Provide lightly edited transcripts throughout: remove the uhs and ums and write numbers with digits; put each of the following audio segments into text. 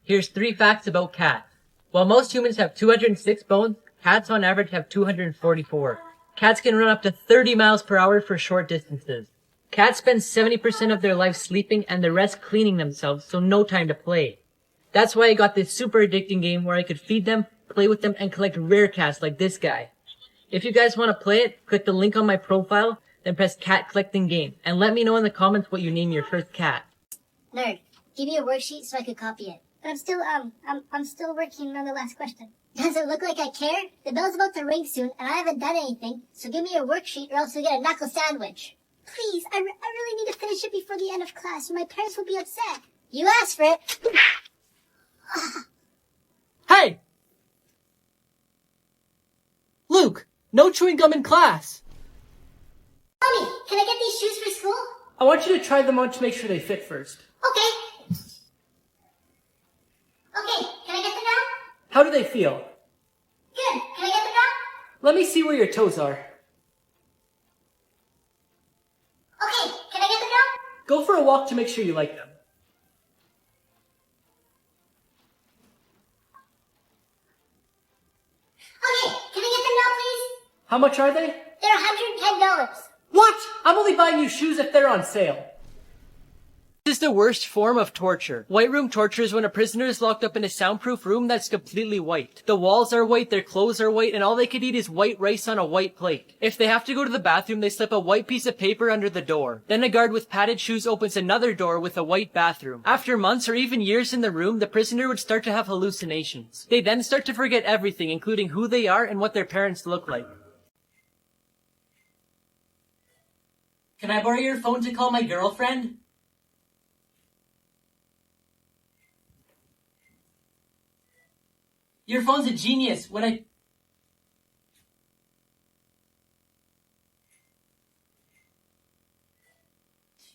Here's 3 facts about cats. While most humans have 206 bones, cats on average have 244. Cats can run up to 30 miles per hour for short distances. Cats spend 70% of their life sleeping and the rest cleaning themselves, so no time to play. That's why I got this super addicting game where I could feed them, play with them, and collect rare cats like this guy. If you guys want to play it, click the link on my profile, then press cat collecting game, and let me know in the comments what you name your first cat. Nerd, give me a worksheet so I could copy it. But I'm still working on the last question. Does it look like I care? The bell's about to ring soon, and I haven't done anything, so give me your worksheet or else you'll get a knuckle sandwich. Please, I really need to finish it before the end of class, or my parents will be upset. You asked for it. Hey! Luke, no chewing gum in class! Mommy, can I get these shoes for school? I want you to try them on to make sure they fit first. Okay. Okay, can I get them now? How do they feel? Good. Can I get them now? Let me see where your toes are. Okay, can I get them now? Go for a walk to make sure you like them. Okay, can I get them now, please? How much are they? They're $110. What? I'm only buying you shoes if they're on sale. This is the worst form of torture. White room torture is when a prisoner is locked up in a soundproof room that's completely white. The walls are white, their clothes are white, and all they can eat is white rice on a white plate. If they have to go to the bathroom, they slip a white piece of paper under the door. Then a guard with padded shoes opens another door with a white bathroom. After months or even years in the room, the prisoner would start to have hallucinations. They then start to forget everything, including who they are and what their parents look like. Can I borrow your phone to call my girlfriend? Your phone's a genius.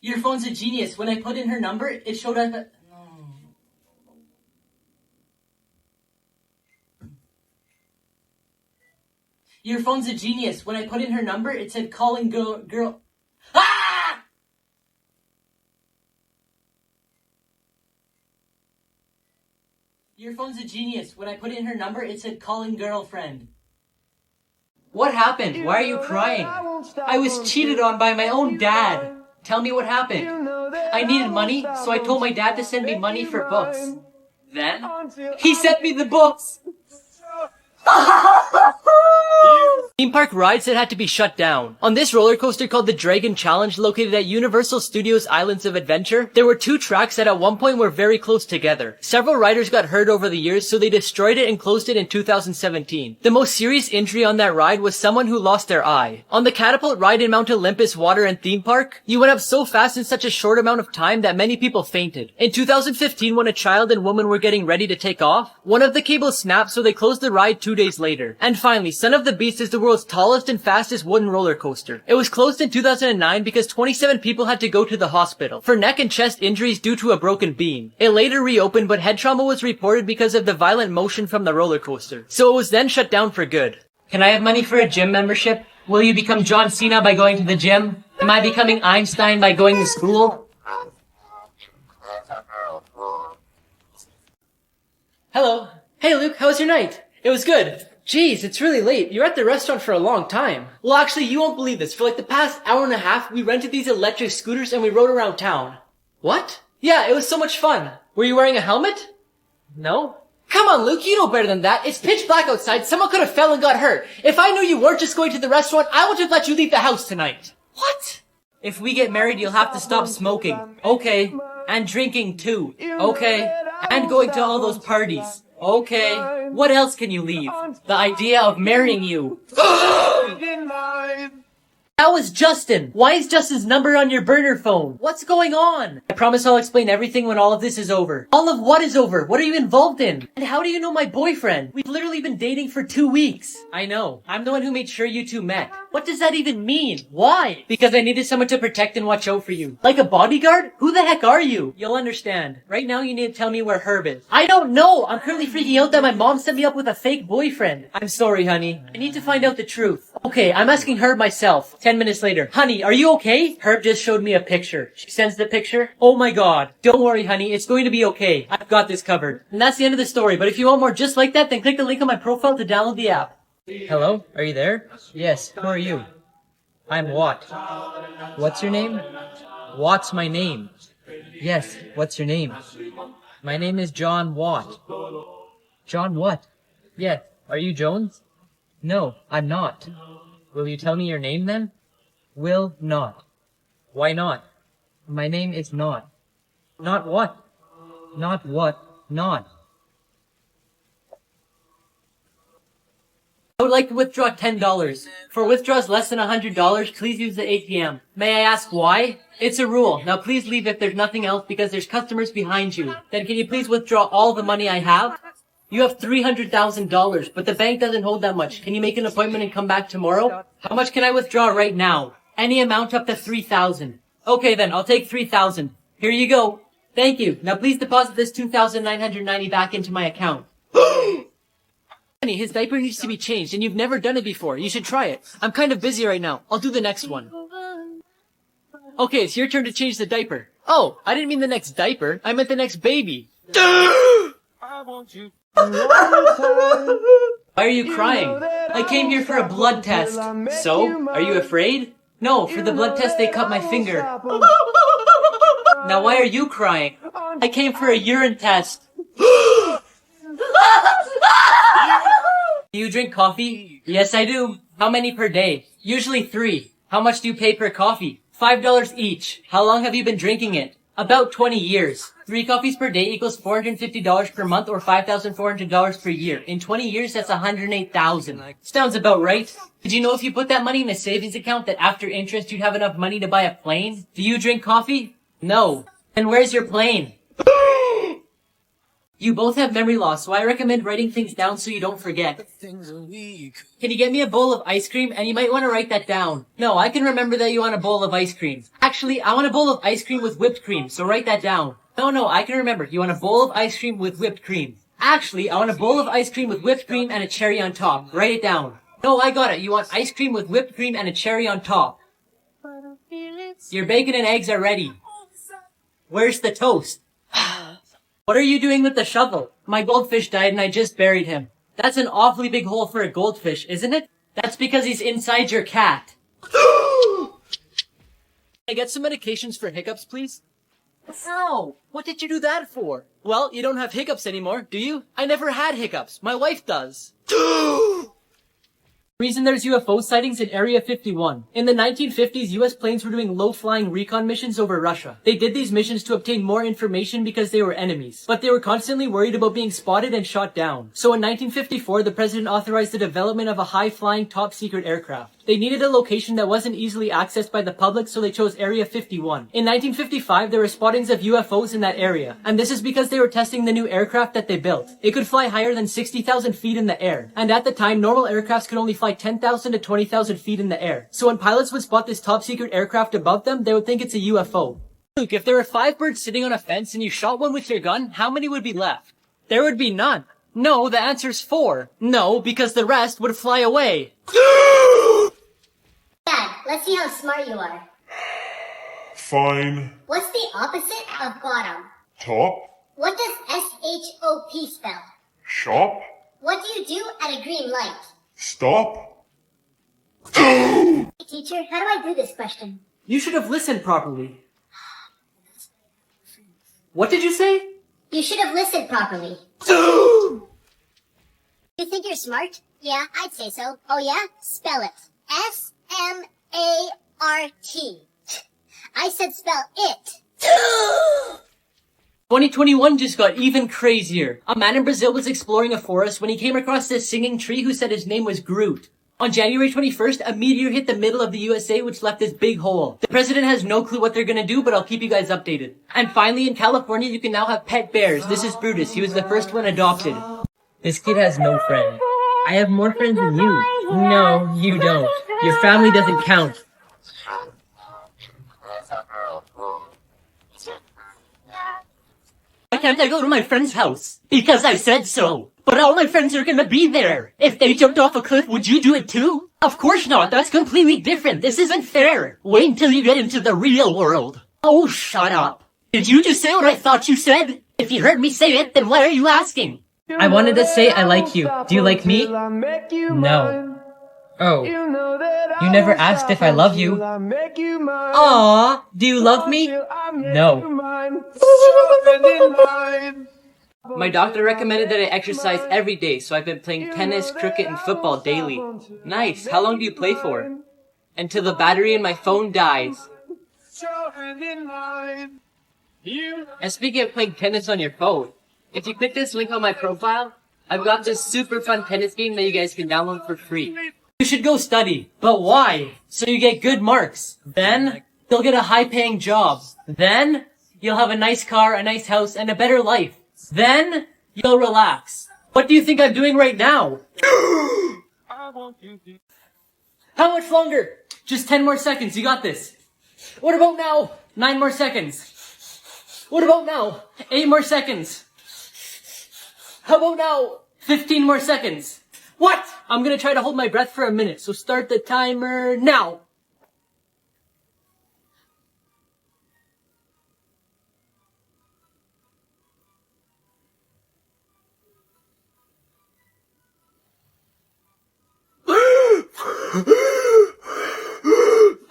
Your phone's a genius. When I put in her number, it showed up at... Your phone's a genius. When I put in her number, it said calling girl... Ah! Your phone's a genius. When I put in her number, it said calling girlfriend. What happened? Why are you crying? I was cheated on by my own dad. Tell me what happened. I needed money, so I told my dad to send me money for books. Then, he sent me the books. Theme park rides that had to be shut down. On this roller coaster called the Dragon Challenge, located at Universal Studios Islands of Adventure, there were 2 tracks that at one point were very close together. Several riders got hurt over the years, so they destroyed it and closed it in 2017. The most serious injury on that ride was someone who lost their eye. On the catapult ride in Mount Olympus Water and Theme Park, you went up so fast in such a short amount of time that many people fainted. In 2015, when a child and woman were getting ready to take off, one of the cables snapped, so they closed the ride 2 days later. And finally, Son of the Beast is the world's tallest and fastest wooden roller coaster. It was closed in 2009 because 27 people had to go to the hospital for neck and chest injuries due to a broken beam. It later reopened, but head trauma was reported because of the violent motion from the roller coaster. So it was then shut down for good. Can I have money for a gym membership? Will you become John Cena by going to the gym? Am I becoming Einstein by going to school? Hello. Hey Luke, how was your night? It was good. Jeez, it's really late. You're at the restaurant for a long time. Well, actually, you won't believe this. For like the past hour and a half, we rented these electric scooters and we rode around town. What? Yeah, it was so much fun. Were you wearing a helmet? No? Come on, Luke, you know better than that. It's pitch black outside. Someone could have fell and got hurt. If I knew you weren't just going to the restaurant, I would have let you leave the house tonight. What? If we get married, you'll have to stop smoking. Okay. And drinking too. Okay. And going to all those parties. Okay. What else can you leave? The idea of marrying you. That was Justin. Why is Justin's number on your burner phone? What's going on? I promise I'll explain everything when all of this is over. All of what is over? What are you involved in? And how do you know my boyfriend? We've literally been dating for 2 weeks. I know. I'm the one who made sure you two met. What does that even mean? Why? Because I needed someone to protect and watch out for you. Like a bodyguard? Who the heck are you? You'll understand. Right now you need to tell me where Herb is. I don't know. I'm currently freaking out that my mom set me up with a fake boyfriend. I'm sorry, honey. I need to find out the truth. Okay, I'm asking Herb myself. 10 minutes later. Honey, are you okay? Herb just showed me a picture. She sends the picture. Oh my god. Don't worry, honey. It's going to be okay. I've got this covered. And that's the end of the story. But if you want more just like that, then click the link on my profile to download the app. Hello? Are you there? Yes. Who are you? I'm Watt. What's your name? Watt's my name. Yes. What's your name? My name is John Watt. John what? Yes. Are you Jones? No, I'm not. Will you tell me your name then? Will not. Why not? My name is not. Not what? Not what? Not. I would like to withdraw $10. For withdrawals less than $100, please use the ATM. May I ask why? It's a rule. Now please leave if there's nothing else because there's customers behind you. Then can you please withdraw all the money I have? You have $300,000, but the bank doesn't hold that much. Can you make an appointment and come back tomorrow? How much can I withdraw right now? Any amount up to $3,000. Okay then, I'll take $3,000. Here you go. Thank you. Now please deposit this $2,990 back into my account. His diaper needs to be changed, and you've never done it before. You should try it. I'm kind of busy right now. I'll do the next one. Okay, it's your turn to change the diaper. Oh, I didn't mean the next diaper. I meant the next baby. Why are you crying? I came here for a blood test. So? Are you afraid? No, for the blood test they cut my finger. Now why are you crying? I came for a urine test. Do you drink coffee? Yes, I do. How many per day? Usually 3. How much do you pay per coffee? $5 each. How long have you been drinking it? About 20 years. 3 coffees per day equals $450 per month or $5,400 per year. In 20 years, that's $108,000. Sounds about right. Did you know if you put that money in a savings account that after interest you'd have enough money to buy a plane? Do you drink coffee? No. Then where's your plane? You both have memory loss, so I recommend writing things down so you don't forget. Can you get me a bowl of ice cream? And you might want to write that down. No, I can remember that you want a bowl of ice cream. Actually, I want a bowl of ice cream with whipped cream, so write that down. No, I can remember. You want a bowl of ice cream with whipped cream. Actually, I want a bowl of ice cream with whipped cream and a cherry on top. Write it down. No, I got it. You want ice cream with whipped cream and a cherry on top. Your bacon and eggs are ready. Where's the toast? What are you doing with the shovel? My goldfish died and I just buried him. That's an awfully big hole for a goldfish, isn't it? That's because he's inside your cat. Can I get some medications for hiccups, please? Ow! What did you do that for? Well, you don't have hiccups anymore, do you? I never had hiccups. My wife does. Reason there's UFO sightings in Area 51. In the 1950s, US planes were doing low-flying recon missions over Russia. They did these missions to obtain more information because they were enemies. But they were constantly worried about being spotted and shot down. So in 1954, the president authorized the development of a high-flying top-secret aircraft. They needed a location that wasn't easily accessed by the public, so they chose Area 51. In 1955, there were spottings of UFOs in that area. And this is because they were testing the new aircraft that they built. It could fly higher than 60,000 feet in the air. And at the time, normal aircrafts could only fly 10,000 to 20,000 feet in the air. So when pilots would spot this top-secret aircraft above them, they would think it's a UFO. Luke, if there were 5 birds sitting on a fence and you shot one with your gun, how many would be left? There would be none. No, the answer's 4. No, because the rest would fly away. Dad, let's see how smart you are. Fine. What's the opposite of bottom? Top. What does SHOP spell? Shop. What do you do at a green light? Stop. Hey, teacher, how do I do this question? You should have listened properly. What did you say? You should have listened properly. You think you're smart? Yeah, I'd say so. Oh yeah? Spell it. SMART. I said spell it. 2021 just got even crazier. A man in Brazil was exploring a forest when he came across this singing tree who said his name was Groot. On January 21st, a meteor hit the middle of the USA which left this big hole. The president has no clue what they're gonna do, but I'll keep you guys updated. And finally, in California, you can now have pet bears. This is Brutus. He was the first one adopted. This kid has no friend. I have more friends than you. No, you don't. Your family doesn't count. Why can't I go to my friend's house? Because I said so. But all my friends are gonna be there. If they jumped off a cliff, would you do it too? Of course not. That's completely different. This isn't fair. Wait until you get into the real world. Oh, shut up. Did you just say what I thought you said? If you heard me say it, then why are you asking? I wanted to say I like you. Do you like me? No. Oh. You never asked if I love you. Aww. Do you love me? No. My doctor recommended that I exercise every day, so I've been playing tennis, cricket, and football daily. Nice. How long do you play for? Until the battery in my phone dies. And speaking of playing tennis on your phone, if you click this link on my profile, I've got this super fun tennis game that you guys can download for free. You should go study. But why? So you get good marks. Then, you'll get a high-paying job. Then, you'll have a nice car, a nice house, and a better life. Then, you'll relax. What do you think I'm doing right now? How much longer? Just 10 more seconds, you got this. What about now? 9 more seconds. What about now? 8 more seconds. How about now? 15 more seconds. What? I'm gonna try to hold my breath for a minute, so start the timer now.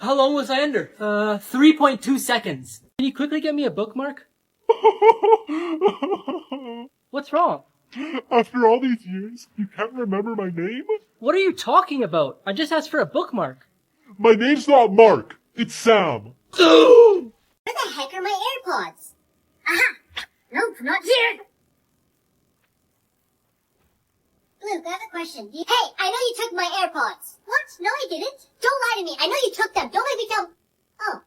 How long was I under? 3.2 seconds. Can you quickly get me a bookmark? What's wrong? After all these years, you can't remember my name? What are you talking about? I just asked for a bookmark. My name's not Mark. It's Sam. Where the heck are my AirPods? Aha! Nope, not here! Luke, I have a question. Hey, I know you took my AirPods. What? No, I didn't. Don't lie to me. I know you took them. Don't make me tell... Oh.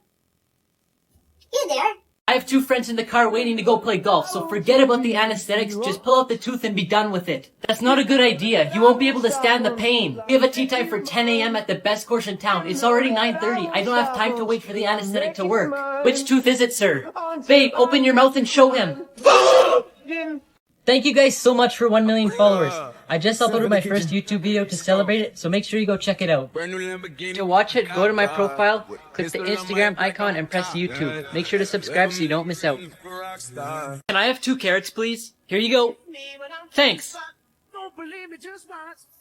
You there? I have 2 friends in the car waiting to go play golf, so forget about the anesthetics, just pull out the tooth and be done with it. That's not a good idea. You won't be able to stand the pain. We have a tea time for 10 a.m. at the best course in town. It's already 9:30. I don't have time to wait for the anesthetic to work. Which tooth is it, sir? Babe, open your mouth and show him. Thank you guys so much for 1 million followers. I just uploaded my first YouTube video to celebrate it, so make sure you go check it out. To watch it, go to my profile, click the Instagram icon, and press YouTube. Make sure to subscribe so you don't miss out. Can I have 2 carrots, please? Here you go. Thanks.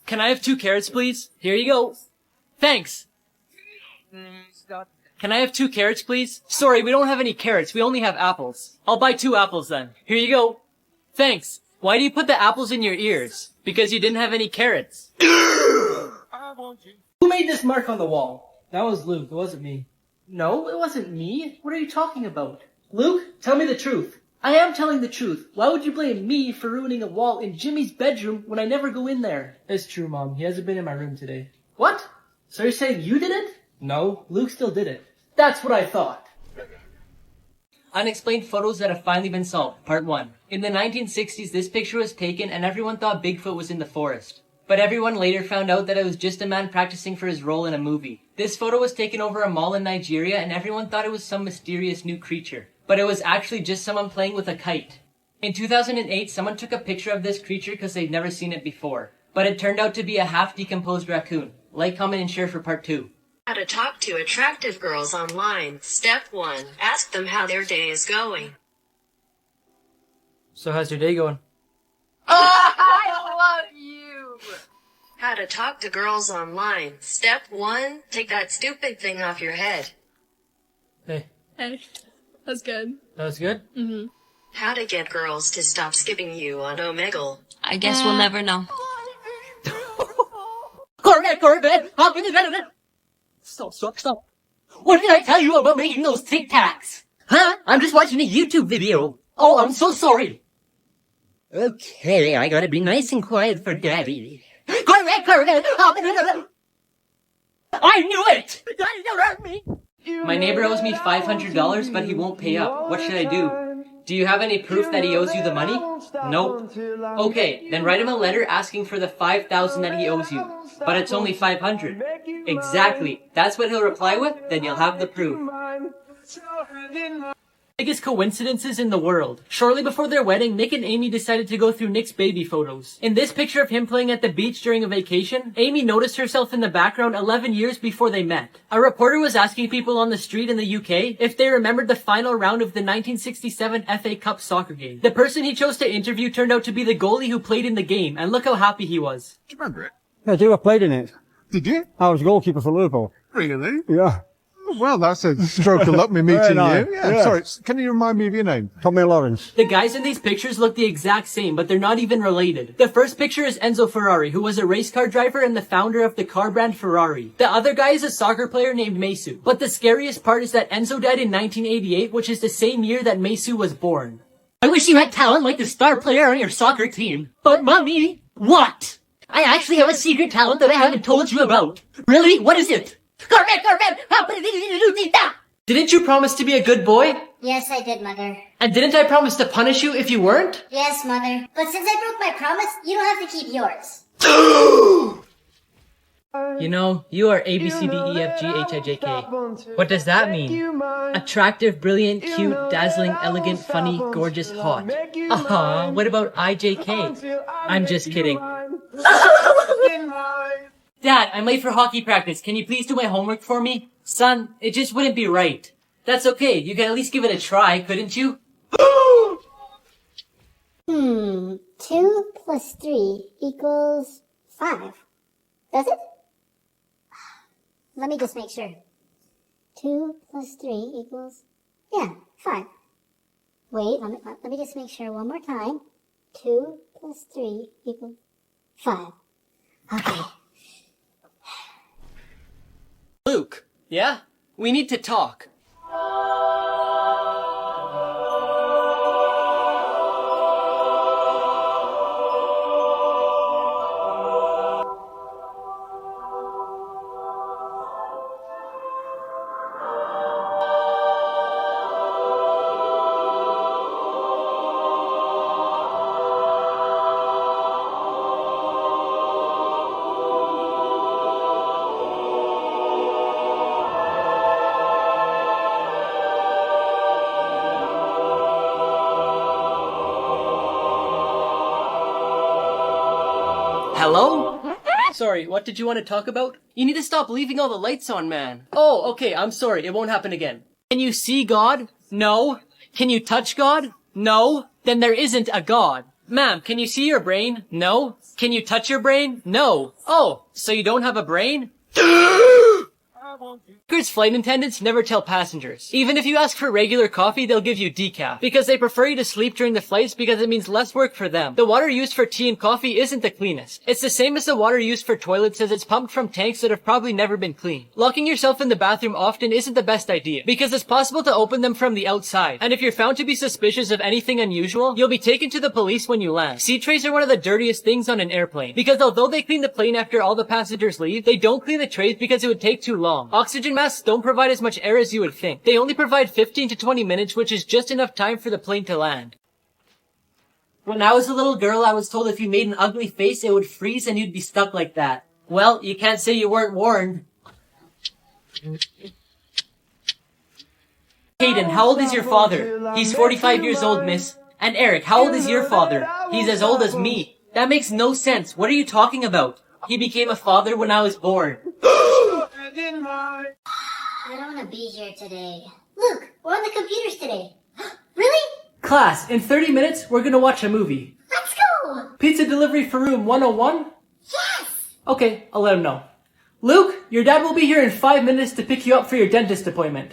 Can I have 2 carrots, please? Here you go. Thanks. Can I have 2 carrots, please? Sorry, we don't have any carrots. We only have apples. I'll buy 2 apples then. Here you go. Thanks. Why do you put the apples in your ears? Because you didn't have any carrots. Who made this mark on the wall? That was Luke. It wasn't me. No, it wasn't me. What are you talking about? Luke, tell me the truth. I am telling the truth. Why would you blame me for ruining a wall in Jimmy's bedroom when I never go in there? It's true, Mom. He hasn't been in my room today. What? So you're saying you did it? No, Luke still did it. That's what I thought. Unexplained photos that have finally been solved, part 1. In the 1960s, this picture was taken and everyone thought Bigfoot was in the forest. But everyone later found out that it was just a man practicing for his role in a movie. This photo was taken over a mall in Nigeria and everyone thought it was some mysterious new creature. But it was actually just someone playing with a kite. In 2008, someone took a picture of this creature because they'd never seen it before. But it turned out to be a half-decomposed raccoon. Like, comment, and share for part 2. How to talk to attractive girls online. Step 1. Ask them how their day is going. So how's your day going? I love you! How to talk to girls online. Step 1. Take that stupid thing off your head. Hey. Hey, that's good. That was good? Mm-hmm. How to get girls to stop skipping you on Omegle. I guess we'll never know. Corvette! How can you get it? Stop. What did I tell you about making those TikToks? Huh? I'm just watching a YouTube video. Oh, I'm so sorry. Okay, I gotta be nice and quiet for Daddy. Corvette! I knew it! Daddy, don't hurt me! My neighbor owes me $500, but he won't pay up. What should I do? Do you have any proof that he owes you the money? Nope. Okay, then write him a letter asking for the $5,000 that he owes you. But it's only $500. Exactly. That's what he'll reply with, then you'll have the proof. Biggest coincidences in the world. Shortly before their wedding, Nick and Amy decided to go through Nick's baby photos. In this picture of him playing at the beach during a vacation, Amy noticed herself in the background 11 years before they met. A reporter was asking people on the street in the UK if they remembered the final round of the 1967 FA Cup soccer game. The person he chose to interview turned out to be the goalie who played in the game, and look how happy he was. Do you remember it? Yeah, I do. I played in it. Did you? I was goalkeeper for Liverpool. Really? Yeah. Well, that's a stroke of luck, me meeting nice. you. Yeah. Sorry, can you remind me of your name? Tommy Lawrence. The guys in these pictures look the exact same, but they're not even related. The first picture is Enzo Ferrari, who was a race car driver and the founder of the car brand Ferrari. The other guy is a soccer player named Mesu. But the scariest part is that Enzo died in 1988, which is the same year that Mesu was born. I wish you had talent like the star player on your soccer team. But mommy, what? I actually have a secret talent that I haven't told you about. Really? What is it? Didn't you promise to be a good boy? Yes, I did, Mother. And didn't I promise to punish you if you weren't? Yes, Mother. But since I broke my promise, you don't have to keep yours. You know, you are A, B, C, D, E, F, G, H, I, J, K. What does that mean? Attractive, brilliant, cute, dazzling, elegant, funny, gorgeous, hot. What about I, J, K? I'm just kidding. Dad, I'm late for hockey practice. Can you please do my homework for me? Son, it just wouldn't be right. That's okay. You can at least give it a try, couldn't you? 2 plus 3 equals 5. Does it? Let me just make sure. 2 plus 3 equals... Yeah, 5. Wait, let me just make sure one more time. 2 plus 3 equals 5. Okay. Luke, yeah? We need to talk. Hello? Sorry, what did you want to talk about? You need to stop leaving all the lights on, man. Oh, okay, I'm sorry, it won't happen again. Can you see God? No. Can you touch God? No. Then there isn't a God. Ma'am, can you see your brain? No. Can you touch your brain? No. Oh, so you don't have a brain? Because flight attendants never tell passengers. Even if you ask for regular coffee, they'll give you decaf. Because they prefer you to sleep during the flights because it means less work for them. The water used for tea and coffee isn't the cleanest. It's the same as the water used for toilets as it's pumped from tanks that have probably never been cleaned. Locking yourself in the bathroom often isn't the best idea because it's possible to open them from the outside. And if you're found to be suspicious of anything unusual, you'll be taken to the police when you land. Seat trays are one of the dirtiest things on an airplane. Because although they clean the plane after all the passengers leave, they don't clean the trays because it would take too long. Oxygen masks don't provide as much air as you would think. They only provide 15 to 20 minutes, which is just enough time for the plane to land. When I was a little girl, I was told if you made an ugly face, it would freeze and you'd be stuck like that. Well, you can't say you weren't warned. Hayden, how old is your father? He's 45 years old, miss. And Eric, how old is your father? He's as old as me. That makes no sense. What are you talking about? He became a father when I was born. I don't want to be here today. Look, we're on the computers today. Really? Class, in 30 minutes, we're gonna watch a movie. Let's go! Pizza delivery for room 101? Yes! Okay, I'll let him know. Luke, your dad will be here in 5 minutes to pick you up for your dentist appointment.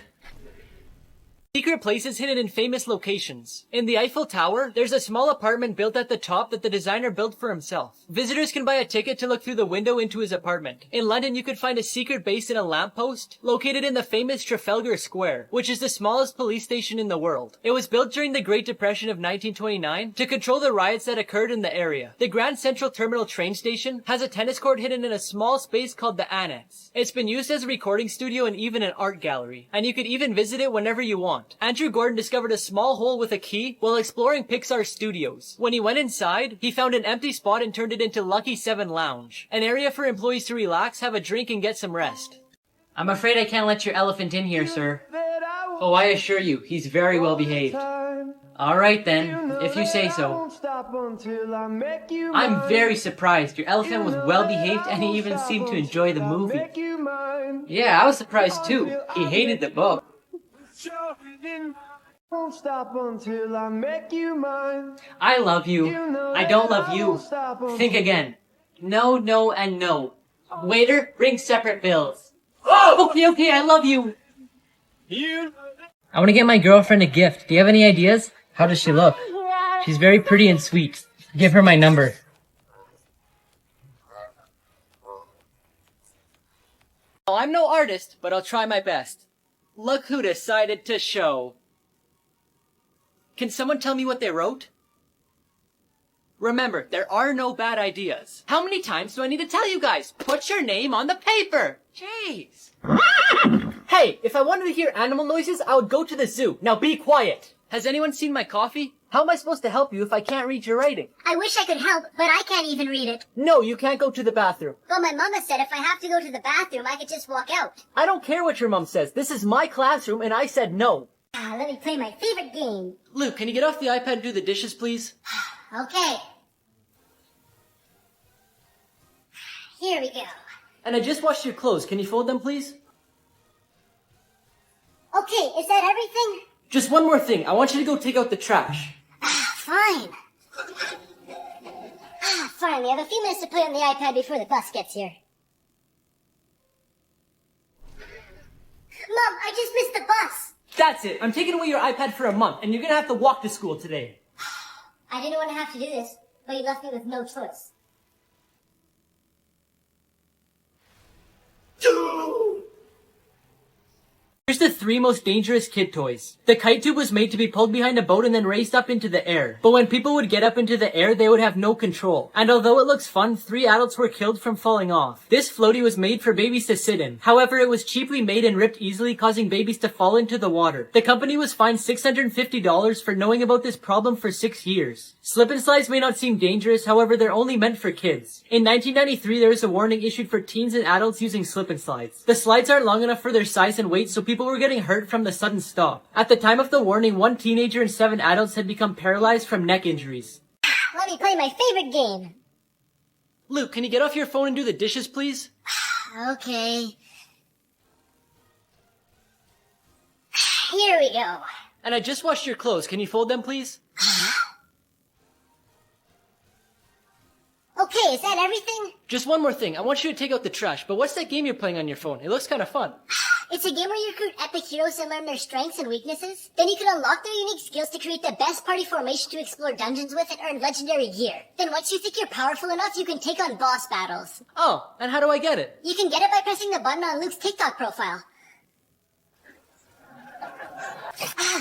Secret places hidden in famous locations. In the Eiffel Tower, there's a small apartment built at the top that the designer built for himself. Visitors can buy a ticket to look through the window into his apartment. In London, you could find a secret base in a lamppost located in the famous Trafalgar Square, which is the smallest police station in the world. It was built during the Great Depression of 1929 to control the riots that occurred in the area. The Grand Central Terminal train station has a tennis court hidden in a small space called the Annex. It's been used as a recording studio and even an art gallery, and you could even visit it whenever you want. Andrew Gordon discovered a small hole with a key while exploring Pixar Studios. When he went inside, he found an empty spot and turned it into Lucky 7 Lounge, an area for employees to relax, have a drink, and get some rest. I'm afraid I can't let your elephant in here, sir. Oh, I assure you, he's very well behaved. Alright then, if you say so. I'm very surprised. Your elephant was well behaved and he even seemed to enjoy the movie. Yeah, I was surprised too. He hated the book. Won't stop until I make you mine. I love you. I don't love you. Think again. No, no, and no. Waiter, bring separate bills. Oh! Okay, I love you. I want to get my girlfriend a gift. Do you have any ideas? How does she look? She's very pretty and sweet. Give her my number. Oh, I'm no artist, but I'll try my best. Look who decided to show. Can someone tell me what they wrote? Remember, there are no bad ideas. How many times do I need to tell you guys? Put your name on the paper! Jeez. Hey, if I wanted to hear animal noises, I would go to the zoo. Now be quiet. Has anyone seen my coffee? How am I supposed to help you if I can't read your writing? I wish I could help, but I can't even read it. No, you can't go to the bathroom. But my mama said if I have to go to the bathroom, I could just walk out. I don't care what your mom says. This is my classroom and I said no. Let me play my favorite game. Luke, can you get off the iPad and do the dishes, please? Okay. Here we go. And I just washed your clothes. Can you fold them, please? Okay, is that everything? Just one more thing. I want you to go take out the trash. Fine. Fine, we have a few minutes to play on the iPad before the bus gets here. Mom, I just missed the bus. That's it. I'm taking away your iPad for a month, and you're gonna have to walk to school today. I didn't want to have to do this, but you left me with no choice. Here's the 3 most dangerous kid toys. The kite tube was made to be pulled behind a boat and then raised up into the air. But when people would get up into the air, they would have no control. And although it looks fun, 3 adults were killed from falling off. This floaty was made for babies to sit in. However, it was cheaply made and ripped easily, causing babies to fall into the water. The company was fined $650 for knowing about this problem for 6 years. Slip and slides may not seem dangerous, however, they're only meant for kids. In 1993, there was a warning issued for teens and adults using slip and slides. The slides aren't long enough for their size and weight, so people were getting hurt from the sudden stop. At the time of the warning, 1 teenager and 7 adults had become paralyzed from neck injuries. Let me play my favorite game. Luke, can you get off your phone and do the dishes, please? Okay. Here we go. And I just washed your clothes. Can you fold them, please? Okay, is that everything? Just one more thing. I want you to take out the trash, but what's that game you're playing on your phone? It looks kind of fun. It's a game where you recruit epic heroes and learn their strengths and weaknesses. Then you can unlock their unique skills to create the best party formation to explore dungeons with and earn legendary gear. Then once you think you're powerful enough, you can take on boss battles. Oh, and how do I get it? You can get it by pressing the button on Luke's TikTok profile.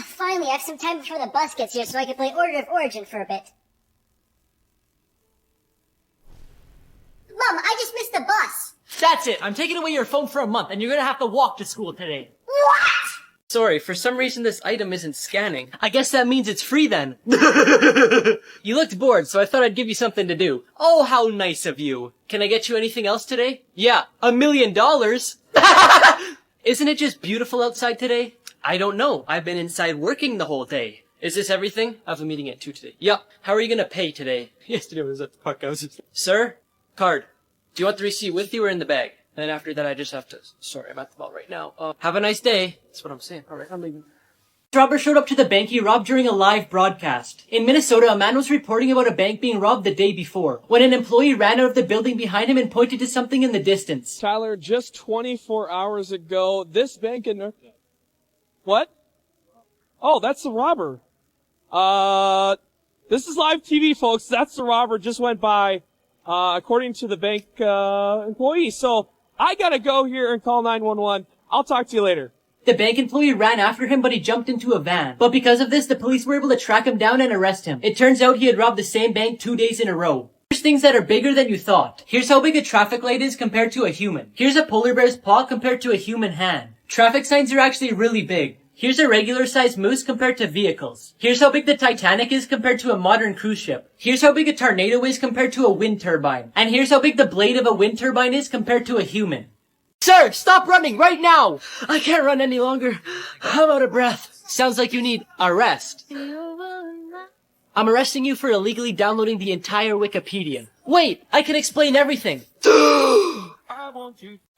Finally, I have some time before the bus gets here so I can play Order of Origin for a bit. Mom, I just missed the bus. That's it. I'm taking away your phone for a month, and you're gonna have to walk to school today. What? Sorry, for some reason this item isn't scanning. I guess that means it's free then. You looked bored, so I thought I'd give you something to do. Oh, how nice of you. Can I get you anything else today? Yeah, $1 million. Isn't it just beautiful outside today? I don't know. I've been inside working the whole day. Is this everything? I have a meeting at 2 today. Yep. How are you gonna pay today? Yesterday was at the park house. Sir? Card. Do you want the receipt with you or in the bag? And then after that, I just have to... Sorry, I'm at the mall right now. Have a nice day. That's what I'm saying. All right, I'm leaving. Robber showed up to the bank he robbed during a live broadcast. In Minnesota, a man was reporting about a bank being robbed the day before, when an employee ran out of the building behind him and pointed to something in the distance. Tyler, just 24 hours ago, this bank in... What? Oh, that's the robber. This is live TV, folks. That's the robber. Just went by... according to the bank, employee. So, I gotta go here and call 911. I'll talk to you later. The bank employee ran after him, but he jumped into a van. But because of this, the police were able to track him down and arrest him. It turns out he had robbed the same bank 2 days in a row. Here's things that are bigger than you thought. Here's how big a traffic light is compared to a human. Here's a polar bear's paw compared to a human hand. Traffic signs are actually really big. Here's a regular-sized moose compared to vehicles. Here's how big the Titanic is compared to a modern cruise ship. Here's how big a tornado is compared to a wind turbine. And here's how big the blade of a wind turbine is compared to a human. Sir, stop running right now! I can't run any longer. I'm out of breath. Sounds like you need a rest. I'm arresting you for illegally downloading the entire Wikipedia. Wait, I can explain everything.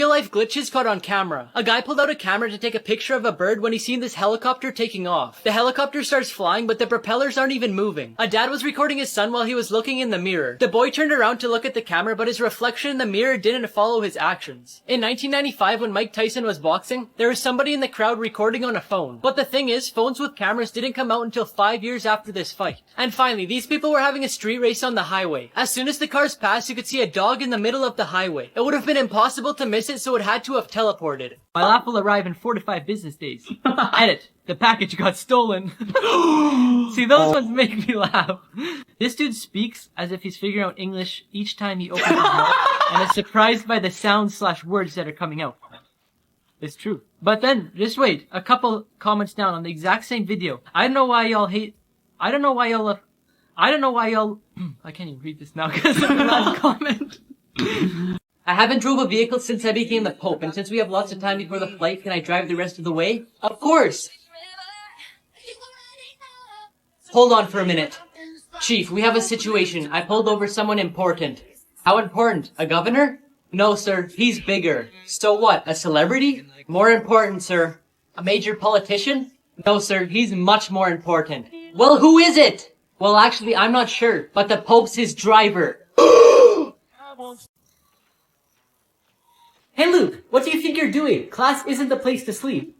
Real life glitches caught on camera. A guy pulled out a camera to take a picture of a bird when he seen this helicopter taking off. The helicopter starts flying, but the propellers aren't even moving. A dad was recording his son while he was looking in the mirror. The boy turned around to look at the camera, but his reflection in the mirror didn't follow his actions. In 1995, when Mike Tyson was boxing, there was somebody in the crowd recording on a phone. But the thing is, phones with cameras didn't come out until 5 years after this fight. And finally, these people were having a street race on the highway. As soon as the cars passed, you could see a dog in the middle of the highway. It would have been impossible to miss it, so it had to have teleported. My laugh will arrive in 4 to 5 business days. Edit. The package got stolen. See, those ones make me laugh. This dude speaks as if he's figuring out English each time he opens his mouth, and is surprised by the sounds/words that are coming out. It's true. But then, just wait. A couple comments down on the exact same video. I don't know why y'all I can't even read this now because of the last comment. I haven't drove a vehicle since I became the Pope, and since we have lots of time before the flight, can I drive the rest of the way? Of course! Hold on for a minute. Chief, we have a situation. I pulled over someone important. How important? A governor? No, sir. He's bigger. So what? A celebrity? More important, sir. A major politician? No, sir. He's much more important. Well, who is it? Well, actually, I'm not sure, but the Pope's his driver. Hey Luke, what do you think you're doing? Class isn't the place to sleep.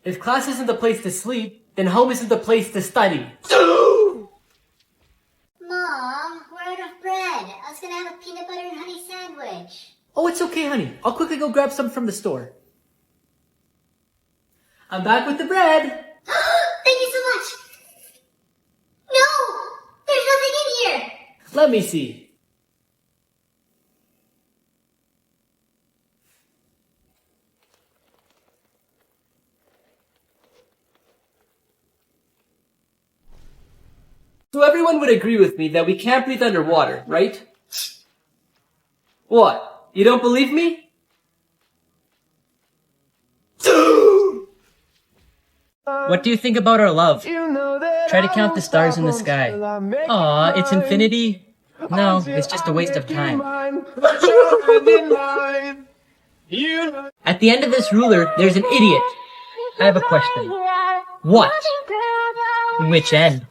If class isn't the place to sleep, then home isn't the place to study. Mom, we're out of bread. I was gonna have a peanut butter and honey sandwich. Oh, it's okay, honey. I'll quickly go grab some from the store. I'm back with the bread. Thank you so much. No! There's nothing in here! Let me see. So everyone would agree with me that we can't breathe underwater, right? What? You don't believe me? What do you think about our love? Try to count the stars in the sky. Aw, it's infinity? No, it's just a waste of time. At the end of this ruler, there's an idiot. I have a question. What? Which end?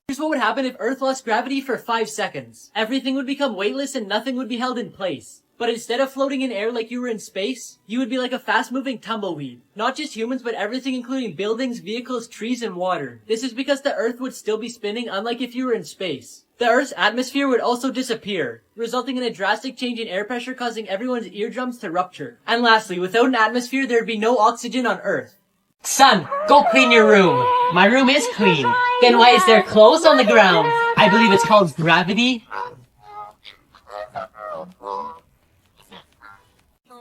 Here's what would happen if Earth lost gravity for 5 seconds. Everything would become weightless and nothing would be held in place. But instead of floating in air like you were in space, you would be like a fast-moving tumbleweed. Not just humans, but everything including buildings, vehicles, trees, and water. This is because the Earth would still be spinning, unlike if you were in space. The Earth's atmosphere would also disappear, resulting in a drastic change in air pressure causing everyone's eardrums to rupture. And lastly, without an atmosphere, there'd be no oxygen on Earth. Son, go clean your room. My room is clean. Then why is there clothes on the ground? I believe it's called gravity.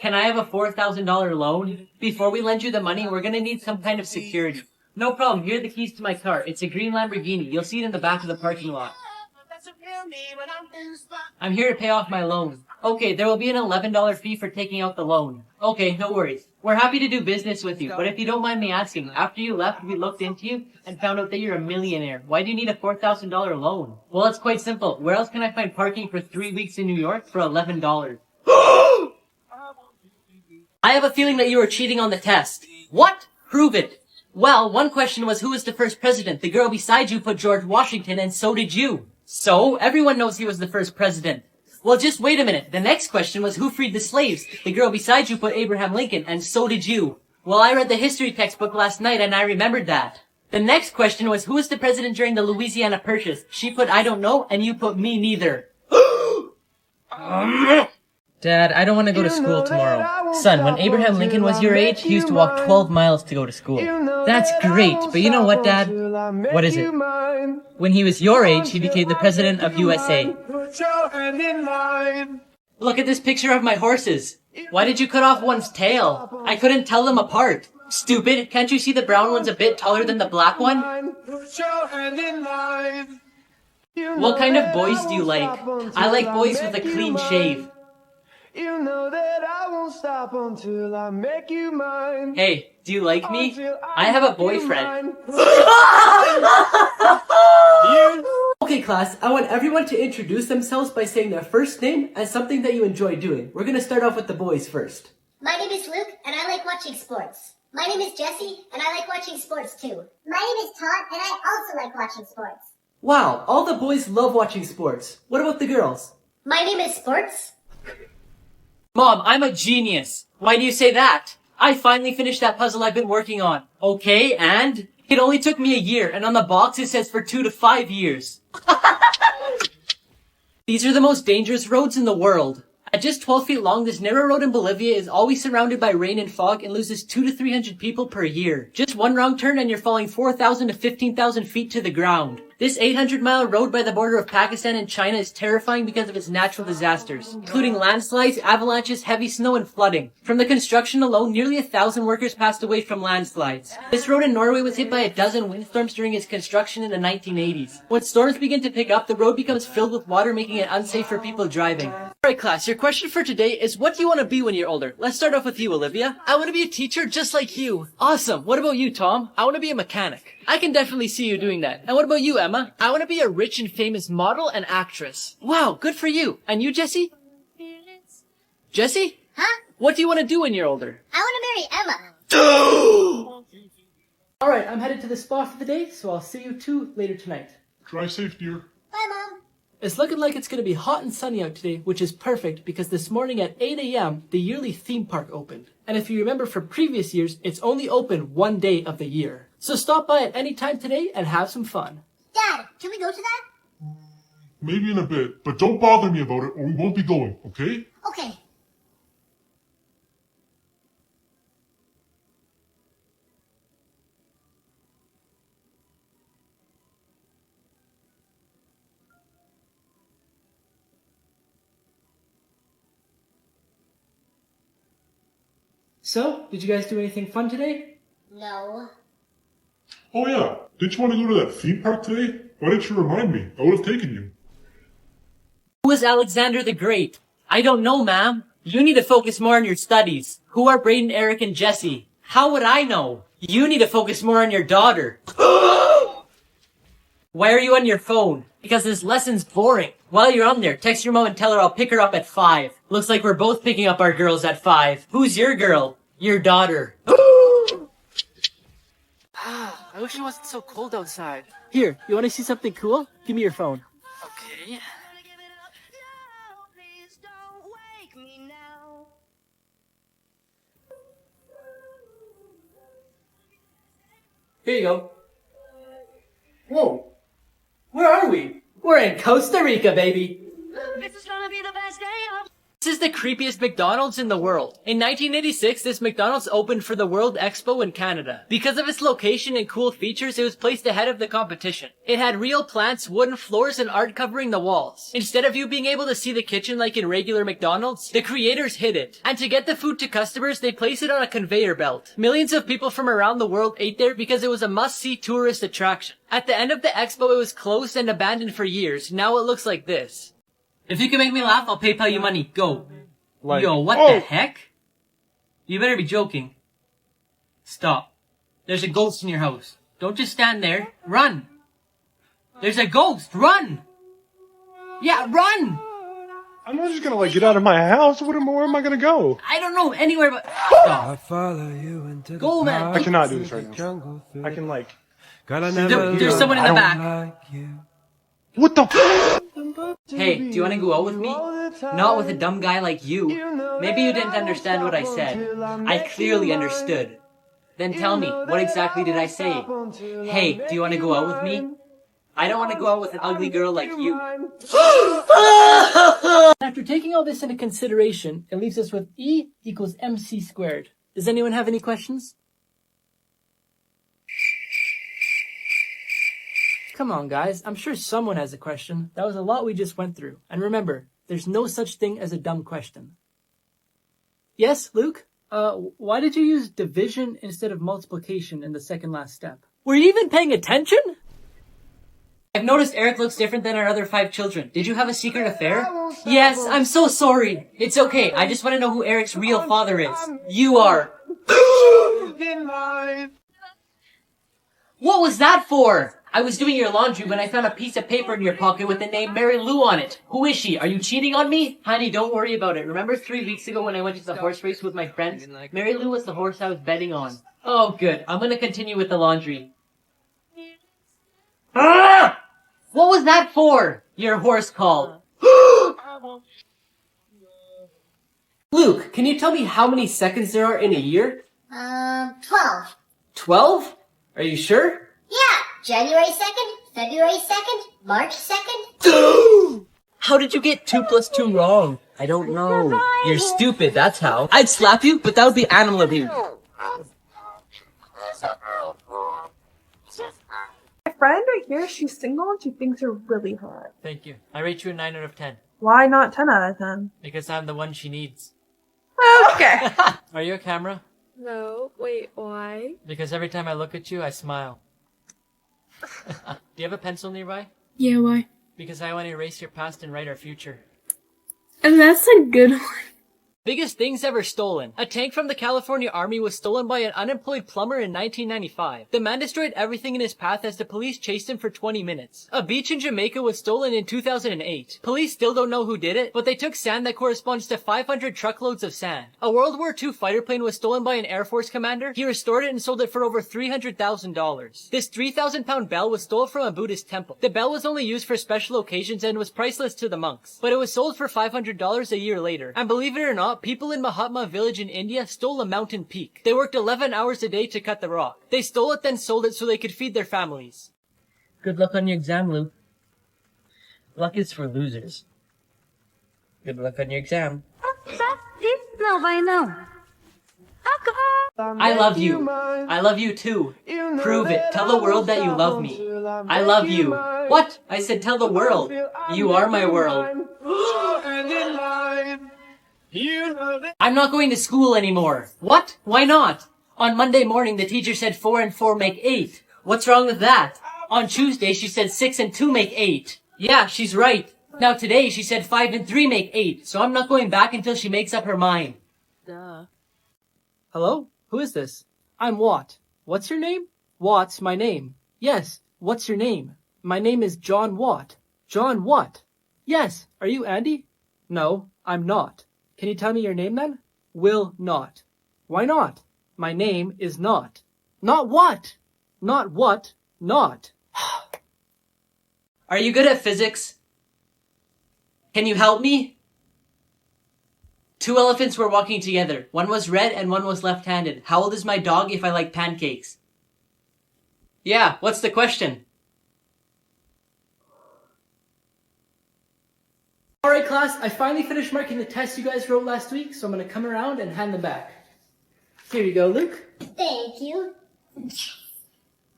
Can I have a $4,000 loan? Before we lend you the money, we're gonna need some kind of security. No problem, here are the keys to my car. It's a green Lamborghini. You'll see it in the back of the parking lot. I'm here to pay off my loan. Okay, there will be an $11 fee for taking out the loan. Okay, no worries. We're happy to do business with you, but if you don't mind me asking, after you left, we looked into you and found out that you're a millionaire. Why do you need a $4,000 loan? Well, it's quite simple. Where else can I find parking for 3 weeks in New York for $11? I have a feeling that you were cheating on the test. What? Prove it. Well, one question was who was the first president? The girl beside you put George Washington, and so did you. So, everyone knows he was the first president. Well, just wait a minute. The next question was who freed the slaves? The girl beside you put Abraham Lincoln, and so did you. Well, I read the history textbook last night, and I remembered that. The next question was who was the president during the Louisiana Purchase? She put I don't know, and you put me neither. Dad, I don't want to go to school tomorrow. Son, when Abraham Lincoln was your age, he used to walk 12 miles to go to school. That's great, but you know what, Dad? What is it? When he was your age, he became the president of USA. Look at this picture of my horses. Why did you cut off one's tail? I couldn't tell them apart. Stupid, can't you see the brown one's a bit taller than the black one? What kind of boys do you like? I like boys with a clean shave. You know that I won't stop until I make you mine. Hey, do you like me? I have a boyfriend. Okay, class, I want everyone to introduce themselves by saying their first name and something that you enjoy doing. We're gonna start off with the boys first. My name is Luke, and I like watching sports. My name is Jesse, and I like watching sports too. My name is Todd, and I also like watching sports. Wow, all the boys love watching sports. What about the girls? My name is Sports. Mom, I'm a genius. Why do you say that? I finally finished that puzzle I've been working on. Okay, and? It only took me a year, and on the box it says for 2 to 5 years. These are the most dangerous roads in the world. At just 12 feet long, this narrow road in Bolivia is always surrounded by rain and fog and loses 200 to 300 people per year. Just one wrong turn and you're falling 4,000 to 15,000 feet to the ground. This 800-mile road by the border of Pakistan and China is terrifying because of its natural disasters, including landslides, avalanches, heavy snow, and flooding. From the construction alone, nearly 1,000 workers passed away from landslides. This road in Norway was hit by a dozen windstorms during its construction in the 1980s. When storms begin to pick up, the road becomes filled with water, making it unsafe for people driving. Alright class, your question for today is what do you want to be when you're older? Let's start off with you, Olivia. I want to be a teacher just like you. Awesome. What about you, Tom? I want to be a mechanic. I can definitely see you doing that. And what about you, Emma? I want to be a rich and famous model and actress. Wow, good for you. And you, Jesse? Jesse? Huh? What do you want to do when you're older? I want to marry Emma. Alright, I'm headed to the spa for the day, so I'll see you two later tonight. Drive safe, dear. Bye, Mom. It's looking like it's going to be hot and sunny out today, which is perfect because this morning at 8 a.m., the yearly theme park opened. And if you remember from previous years, it's only open one day of the year. So stop by at any time today and have some fun. Dad, can we go to that? Maybe in a bit, but don't bother me about it or we won't be going, okay? Okay. So, did you guys do anything fun today? No. Oh yeah, didn't you want to go to that theme park today? Why didn't you remind me? I would have taken you. Who is Alexander the Great? I don't know, ma'am. You need to focus more on your studies. Who are Braden, Eric, and Jesse? How would I know? You need to focus more on your daughter. Why are you on your phone? Because this lesson's boring. While you're on there, text your mom and tell her I'll pick her up at 5. Looks like we're both picking up our girls at 5. Who's your girl? Your daughter. I wish it wasn't so cold outside. Here, you want to see something cool? Give me your phone. Okay. Here you go. Whoa. Where are we? We're in Costa Rica, baby. This is gonna be the best day of... This is the creepiest McDonald's in the world. In 1986, this McDonald's opened for the World Expo in Canada. Because of its location and cool features, it was placed ahead of the competition. It had real plants, wooden floors, and art covering the walls. Instead of you being able to see the kitchen like in regular McDonald's, the creators hid it. And to get the food to customers, they placed it on a conveyor belt. Millions of people from around the world ate there because it was a must-see tourist attraction. At the end of the expo, it was closed and abandoned for years. Now it looks like this. If you can make me laugh, I'll PayPal you money. Go. Yo, what the heck? You better be joking. Stop. There's a ghost in your house. Don't just stand there. Run. There's a ghost. Run. Yeah, run. I'm not just gonna get out of my house. Where am I gonna go? I don't know. Anywhere but... Stop. Go, man. I cannot do this right now. I can There's someone in the back. What the Hey, do you want to go out with me? Not with a dumb guy like you. Maybe you didn't understand what I said. I clearly understood. Then tell me, what exactly did I say? Hey, do you want to go out with me? I don't want to go out with an ugly girl like you. After taking all this into consideration, it leaves us with E equals MC squared. Does anyone have any questions? Come on, guys. I'm sure someone has a question. That was a lot we just went through. And remember, there's no such thing as a dumb question. Yes, Luke? Why did you use division instead of multiplication in the second last step? Were you even paying attention? I've noticed Eric looks different than our other 5 children. Did you have a secret affair? Yes, I'm so sorry. It's okay. I just want to know who Eric's real father is. You are. What was that for? I was doing your laundry when I found a piece of paper in your pocket with the name Mary Lou on it. Who is she? Are you cheating on me? Honey, don't worry about it. Remember 3 weeks ago when I went to the horse race with my friends? Mary Lou was the horse I was betting on. Oh, good. I'm gonna continue with the laundry. Ah! What was that for? Your horse call. Luke, can you tell me how many seconds there are in a year? 12. 12? Are you sure? Yeah, January 2nd, February 2nd, March 2nd. How did you get 2 plus 2 wrong? I don't know. You're stupid, that's how. I'd slap you, but that would be animal abuse. My friend right here, she's single and she thinks you're really hot. Thank you. I rate you a 9 out of 10. Why not 10 out of 10? Because I'm the one she needs. Okay. Are you a camera? No, wait, why? Because every time I look at you, I smile. Do you have a pencil nearby? Yeah, why? Because I want to erase your past and write our future. And that's a good one. Biggest things ever stolen. A tank from the California Army was stolen by an unemployed plumber in 1995. The man destroyed everything in his path as the police chased him for 20 minutes. A beach in Jamaica was stolen in 2008. Police still don't know who did it, but they took sand that corresponds to 500 truckloads of sand. A World War II fighter plane was stolen by an Air Force commander. He restored it and sold it for over $300,000. This 3,000-pound bell was stolen from a Buddhist temple. The bell was only used for special occasions and was priceless to the monks, but it was sold for $500 a year later. And believe it or not, people in Mahatma village in India stole a mountain peak. They worked 11 hours a day to cut the rock. They stole it then sold it so they could feed their families. Good luck on your exam, Luke. Luck is for losers. Good luck on your exam. I love you. I love you too. Prove it. Tell the world that you love me. I love you. What? I said tell the world. You are my world. I'm not going to school anymore. What? Why not? On Monday morning, the teacher said 4 and 4 make 8. What's wrong with that? On Tuesday, she said 6 and 2 make 8. Yeah, she's right. Now today, she said 5 and 3 make 8, so I'm not going back until she makes up her mind. Duh. Hello? Who is this? I'm Watt. What's your name? Watt's my name. Yes. What's your name? My name is John Watt. John what? Yes. Are you Andy? No, I'm not. Can you tell me your name then? Will not. Why not? My name is not. Not what? Not what? Not. Are you good at physics? Can you help me? 2 elephants were walking together. One was red and one was left-handed. How old is my dog if I like pancakes? Yeah, what's the question? Alright class, I finally finished marking the tests you guys wrote last week, so I'm going to come around and hand them back. Here you go, Luke. Thank you.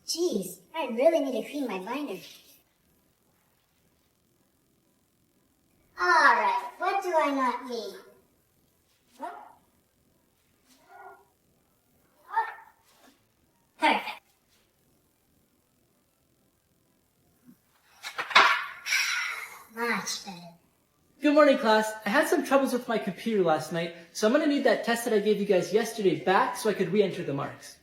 Jeez, I really need to clean my binder. Alright, what do I not need? Perfect. Much better. Good morning, class. I had some troubles with my computer last night, so I'm going to need that test that I gave you guys yesterday back so I could re-enter the marks.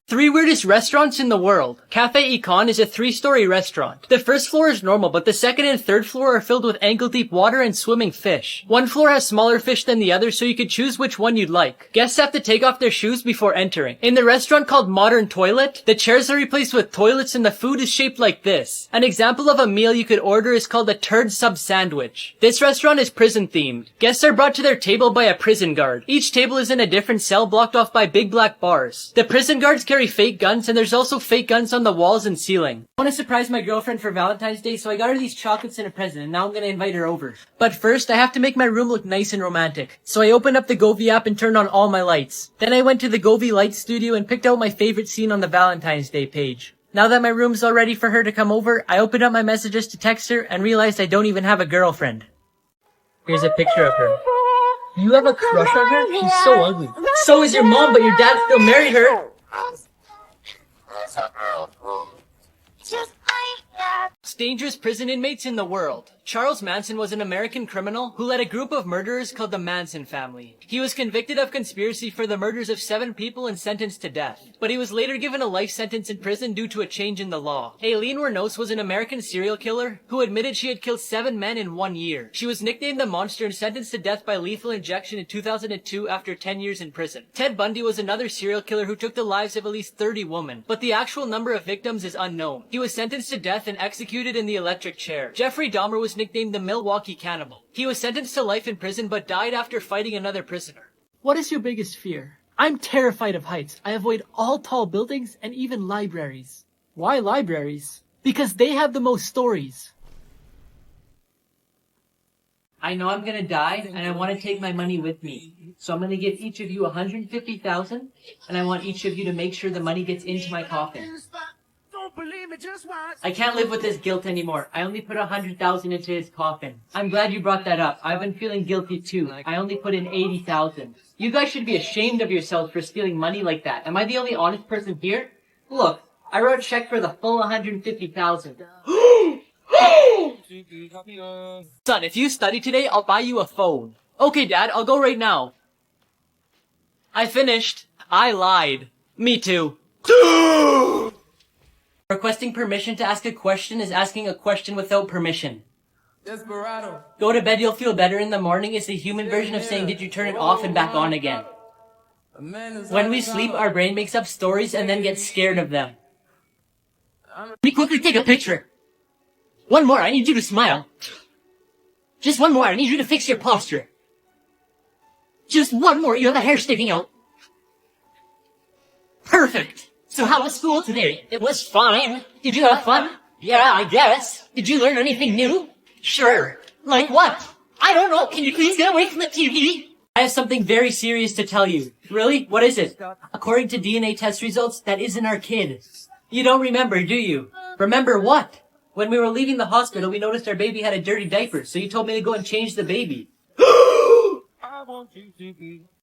3 weirdest restaurants in the world. Cafe Econ is a 3-story restaurant. The first floor is normal, but the second and third floor are filled with ankle-deep water and swimming fish. One floor has smaller fish than the other, so you could choose which one you'd like. Guests have to take off their shoes before entering. In the restaurant called Modern Toilet, the chairs are replaced with toilets and the food is shaped like this. An example of a meal you could order is called a turd sub sandwich. This restaurant is prison-themed. Guests are brought to their table by a prison guard. Each table is in a different cell blocked off by big black bars. The prison guards carry fake guns, and there's also fake guns on the walls and ceiling. I want to surprise my girlfriend for Valentine's Day, so I got her these chocolates and a present, and now I'm going to invite her over. But first, I have to make my room look nice and romantic. So I opened up the Govee app and turned on all my lights. Then I went to the Govee Light Studio and picked out my favorite scene on the Valentine's Day page. Now that my room's all ready for her to come over, I opened up my messages to text her and realized I don't even have a girlfriend. Here's a picture of her. You have a crush on her? She's so ugly. So is your mom, but your dad still married her. most dangerous prison inmates in the world. Charles Manson was an American criminal who led a group of murderers called the Manson family. He was convicted of conspiracy for the murders of 7 people and sentenced to death. But he was later given a life sentence in prison due to a change in the law. Aileen Wuornos was an American serial killer who admitted she had killed 7 men in 1 year. She was nicknamed the Monster and sentenced to death by lethal injection in 2002 after 10 years in prison. Ted Bundy was another serial killer who took the lives of at least 30 women, but the actual number of victims is unknown. He was sentenced to death and executed in the electric chair. Jeffrey Dahmer was nicknamed the Milwaukee Cannibal. He was sentenced to life in prison but died after fighting another prisoner. What is your biggest fear? I'm terrified of heights. I avoid all tall buildings and even libraries. Why libraries? Because they have the most stories. I know I'm gonna die, and I want to take my money with me. So I'm gonna give each of you $150,000, and I want each of you to make sure the money gets into my coffin. I can't live with this guilt anymore. I only put $100,000 into his coffin. I'm glad you brought that up. I've been feeling guilty too. I only put in $80,000. You guys should be ashamed of yourselves for stealing money like that. Am I the only honest person here? Look, I wrote a check for the full $150,000. Son, if you study today, I'll buy you a phone. Okay, Dad, I'll go right now. I finished. I lied. Me too. Requesting permission to ask a question is asking a question without permission. Desperado. Go to bed, you'll feel better in the morning is the human version of saying, did you turn it off and back on again? When we sleep, our brain makes up stories and then gets scared of them. Let me quickly take a picture. One more, I need you to smile. Just one more, I need you to fix your posture. Just one more, you have a hair sticking out. Perfect. So how was school today? It was fine. Did you have fun? Yeah, I guess. Did you learn anything new? Sure. Like what? I don't know. Can you please get away from the TV? I have something very serious to tell you. Really? What is it? According to DNA test results, that isn't our kid. You don't remember, do you? Remember what? When we were leaving the hospital, we noticed our baby had a dirty diaper, so you told me to go and change the baby.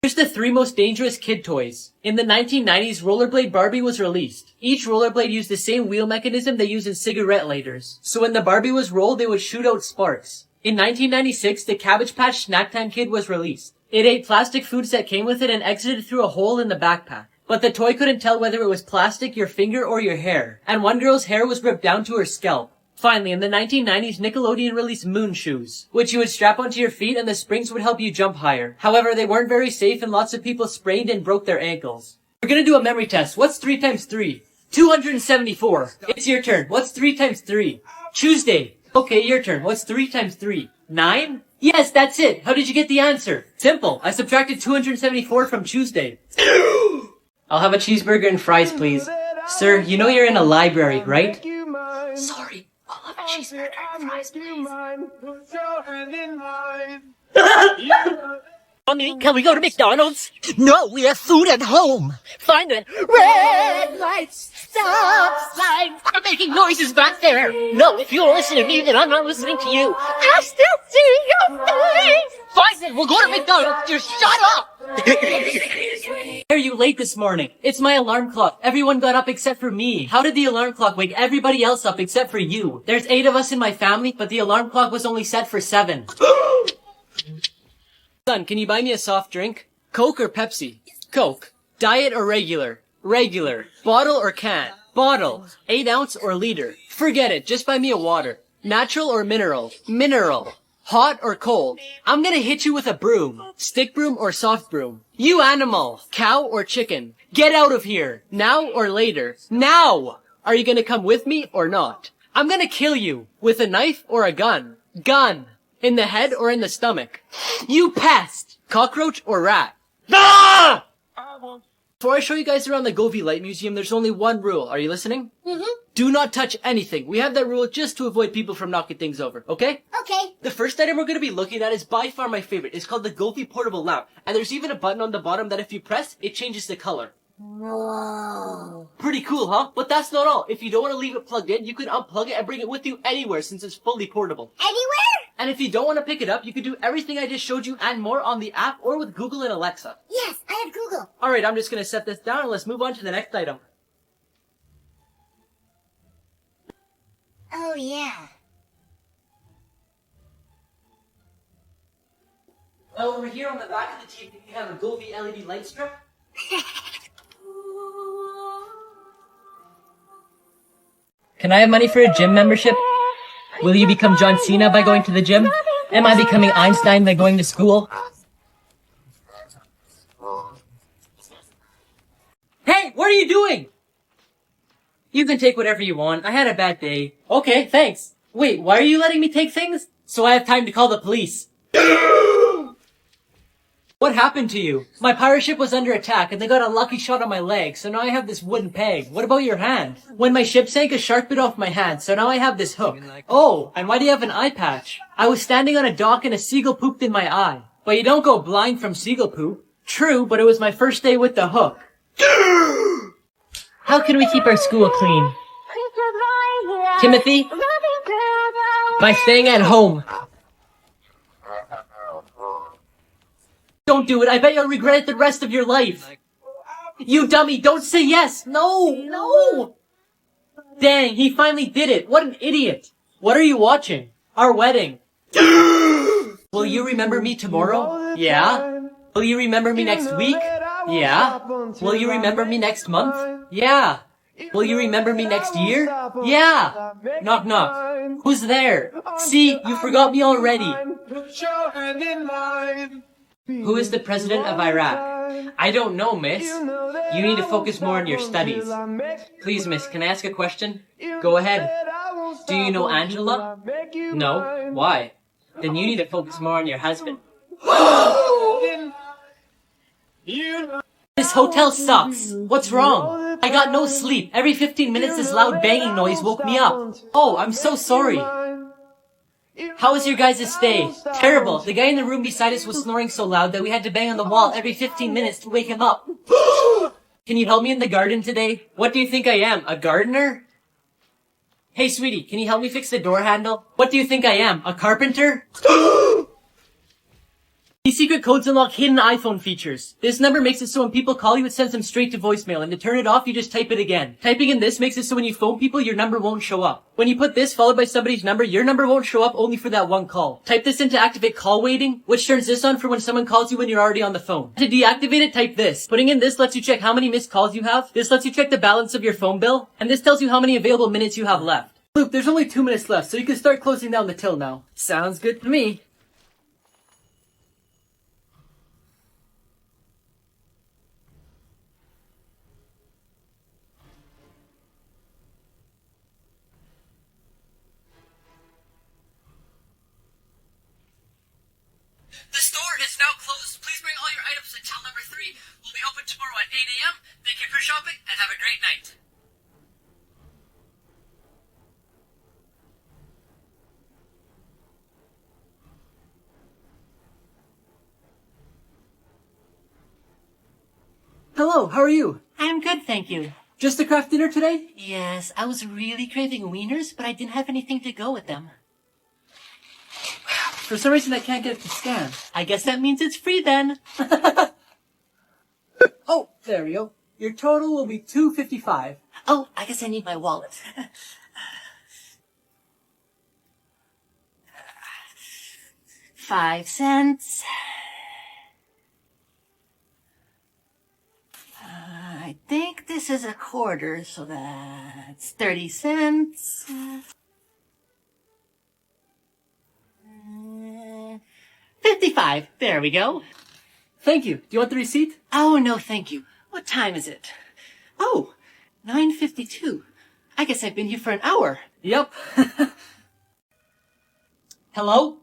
Here's the 3 most dangerous kid toys. In the 1990s, Rollerblade Barbie was released. Each rollerblade used the same wheel mechanism they use in cigarette lighters. So when the Barbie was rolled, they would shoot out sparks. In 1996, the Cabbage Patch Snack Time Kid was released. It ate plastic foods that came with it and exited through a hole in the backpack. But the toy couldn't tell whether it was plastic, your finger, or your hair. And one girl's hair was ripped down to her scalp. Finally, in the 1990s, Nickelodeon released Moon Shoes, which you would strap onto your feet and the springs would help you jump higher. However, they weren't very safe and lots of people sprained and broke their ankles. We're gonna do a memory test. What's 3 times 3? 274. It's your turn. What's 3 times 3? Tuesday. Okay, your turn. What's 3 times 3? 9? Yes, that's it. How did you get the answer? Simple. I subtracted 274 from Tuesday. I'll have a cheeseburger and fries, please. Sir, you know you're in a library, right? Sorry. I'll have a cheeseburger and fries, please. Mommy, can we go to McDonald's? No, we have food at home. Find a red light, stop sign. I'm making noises back there. No, if you don't listen to me, then I'm not listening to you. I still see your face. Fine then, we'll go to McDonald's. Just shut up. Why are you late this morning? It's my alarm clock. Everyone got up except for me. How did the alarm clock wake everybody else up except for you? There's 8 of us in my family, but the alarm clock was only set for 7. Son, can you buy me a soft drink? Coke or Pepsi? Coke. Diet or regular? Regular. Bottle or can? Bottle. 8 ounce or liter? Forget it, just buy me a water. Natural or mineral? Mineral. Hot or cold? I'm gonna hit you with a broom. Stick broom or soft broom? You animal. Cow or chicken? Get out of here. Now or later? Now! Are you gonna come with me or not? I'm gonna kill you. With a knife or a gun? Gun. In the head or in the stomach? You pest! Cockroach or rat? Ah! Before I show you guys around the Govi Light Museum, there's only one rule. Are you listening? Mm-hmm. Do not touch anything. We have that rule just to avoid people from knocking things over, okay? Okay. The first item we're going to be looking at is by far my favorite. It's called the Govi Portable Lamp. And there's even a button on the bottom that if you press, it changes the color. Whoa. Pretty cool, huh? But that's not all. If you don't want to leave it plugged in, you can unplug it and bring it with you anywhere since it's fully portable. Anywhere? And if you don't want to pick it up, you can do everything I just showed you and more on the app or with Google and Alexa. Yes, I have Google. Alright, I'm just going to set this down and let's move on to the next item. Oh, Oh, yeah. Oh, over here on the back of the TV, we have a Govee LED light strip. Can I have money for a gym membership? Will you become John Cena by going to the gym? Am I becoming Einstein by going to school? Hey, what are you doing? You can take whatever you want. I had a bad day. Okay, thanks. Wait, why are you letting me take things? So I have time to call the police. What happened to you? My pirate ship was under attack and they got a lucky shot on my leg, so now I have this wooden peg. What about your hand? When my ship sank, a shark bit off my hand, so now I have this hook. Oh, and why do you have an eye patch? I was standing on a dock and a seagull pooped in my eye. But you don't go blind from seagull poop. True, but it was my first day with the hook. How can we keep our school clean? Timothy? By staying at home. Don't do it. I bet you'll regret it the rest of your life. You dummy, don't say yes. No. Dang, he finally did it. What an idiot. What are you watching? Our wedding. Will you remember me tomorrow? Yeah. Will you remember me next week? Yeah. Will you remember me next month? Yeah. Will you remember me next year? Yeah. Knock knock. Who's there? See, you forgot me already. Who is the president of Iraq? I don't know, miss. You need to focus more on your studies. Please, miss, can I ask a question? Go ahead. Do you know Angela? No. Why? Then you need to focus more on your husband. This hotel sucks. What's wrong? I got no sleep. Every 15 minutes this loud banging noise woke me up. Oh, I'm so sorry. How was your guys' stay? Terrible. The guy in the room beside us was snoring so loud that we had to bang on the wall every 15 minutes to wake him up. Can you help me in the garden today? What do you think I am, a gardener? Hey, sweetie, can you help me fix the door handle? What do you think I am, a carpenter? These secret codes unlock hidden iPhone features. This number makes it so when people call you, it sends them straight to voicemail, and to turn it off, you just type it again. Typing in this makes it so when you phone people, your number won't show up. When you put this followed by somebody's number, your number won't show up only for that one call. Type this in to activate call waiting, which turns this on for when someone calls you when you're already on the phone. To deactivate it, type this. Putting in this lets you check how many missed calls you have. This lets you check the balance of your phone bill, and this tells you how many available minutes you have left. Luke, there's only 2 minutes left, so you can start closing down the till now. Sounds good to me. The store is now closed. Please bring all your items to till number 3. We'll be open tomorrow at 8 a.m. Thank you for shopping and have a great night. Hello, how are you? I'm good, thank you. Just a craft dinner today? Yes, I was really craving wieners, but I didn't have anything to go with them. For some reason, I can't get it to scan. I guess that means it's free then. Oh, there we go. Your total will be $2.55. Oh, I guess I need my wallet. 5 cents. I think this is a quarter, so that's 30 cents. 55. There we go. Thank you. Do you want the receipt? Oh, no, thank you. What time is it? Oh, 9:52. I guess I've been here for an hour. Yep. Hello?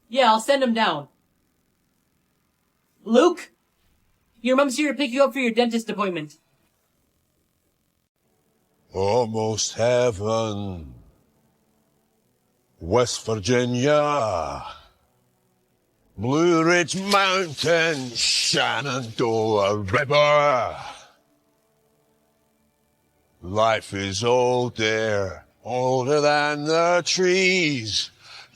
Yeah, I'll send him down. Luke? Your mom's here to pick you up for your dentist appointment. Almost heaven. West Virginia. Blue Ridge Mountain, Shenandoah River. Life is old there, older than the trees.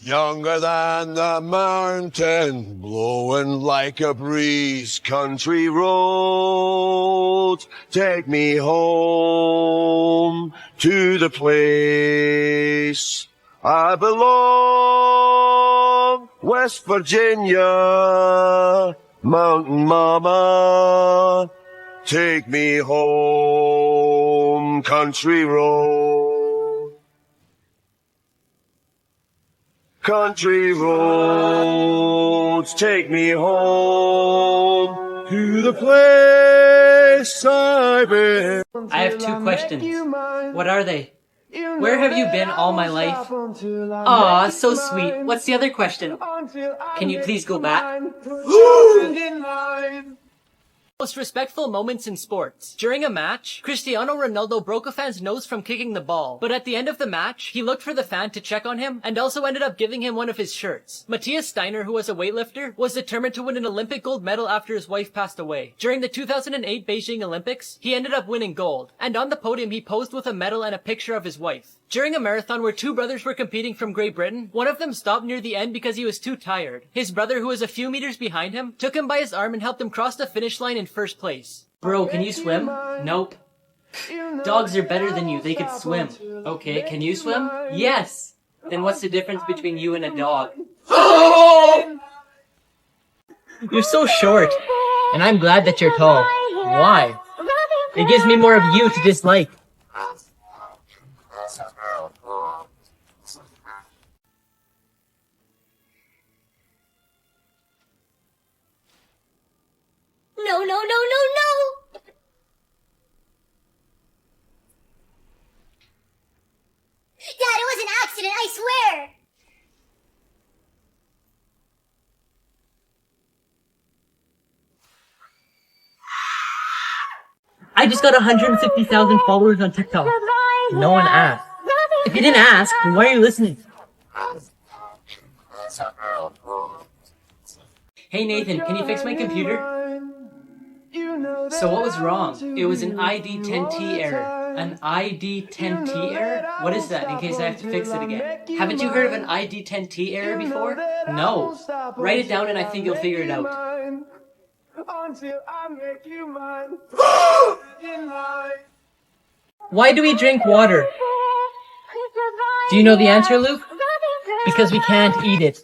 Younger than the mountain, blowing like a breeze. Country roads, take me home to the place I belong. West Virginia, Mountain Mama, take me home, country road. Country roads, take me home to the place I've been. I have two questions. What are they? Where have you been all my life? Aw, so sweet. What's the other question? Can you please go back? Most respectful moments in sports. During a match, Cristiano Ronaldo broke a fan's nose from kicking the ball, but at the end of the match, he looked for the fan to check on him and also ended up giving him one of his shirts. Matthias Steiner, who was a weightlifter, was determined to win an Olympic gold medal after his wife passed away. During the 2008 Beijing Olympics, he ended up winning gold, and on the podium he posed with a medal and a picture of his wife. During a marathon where two brothers were competing from Great Britain, one of them stopped near the end because he was too tired. His brother, who was a few meters behind him, took him by his arm and helped him cross the finish line in first place. Bro, can you swim? Nope. Dogs are better than you, they could swim. Okay, can you swim? Yes! Then what's the difference between you and a dog? You're so short. And I'm glad that you're tall. Why? It gives me more of you to dislike. No, no, no, no, no! Dad, it was an accident, I swear! I just got 150,000 followers on TikTok. No one asked. If you didn't ask, then why are you listening? Hey Nathan, can you fix my computer? So what was wrong? It was an ID10T error. An ID10T error? What is that, in case I have to fix it again? Haven't you heard of an ID10T error before? No. Write it down and I think you'll figure it out. Why do we drink water? Do you know the answer, Luke? Because we can't eat it.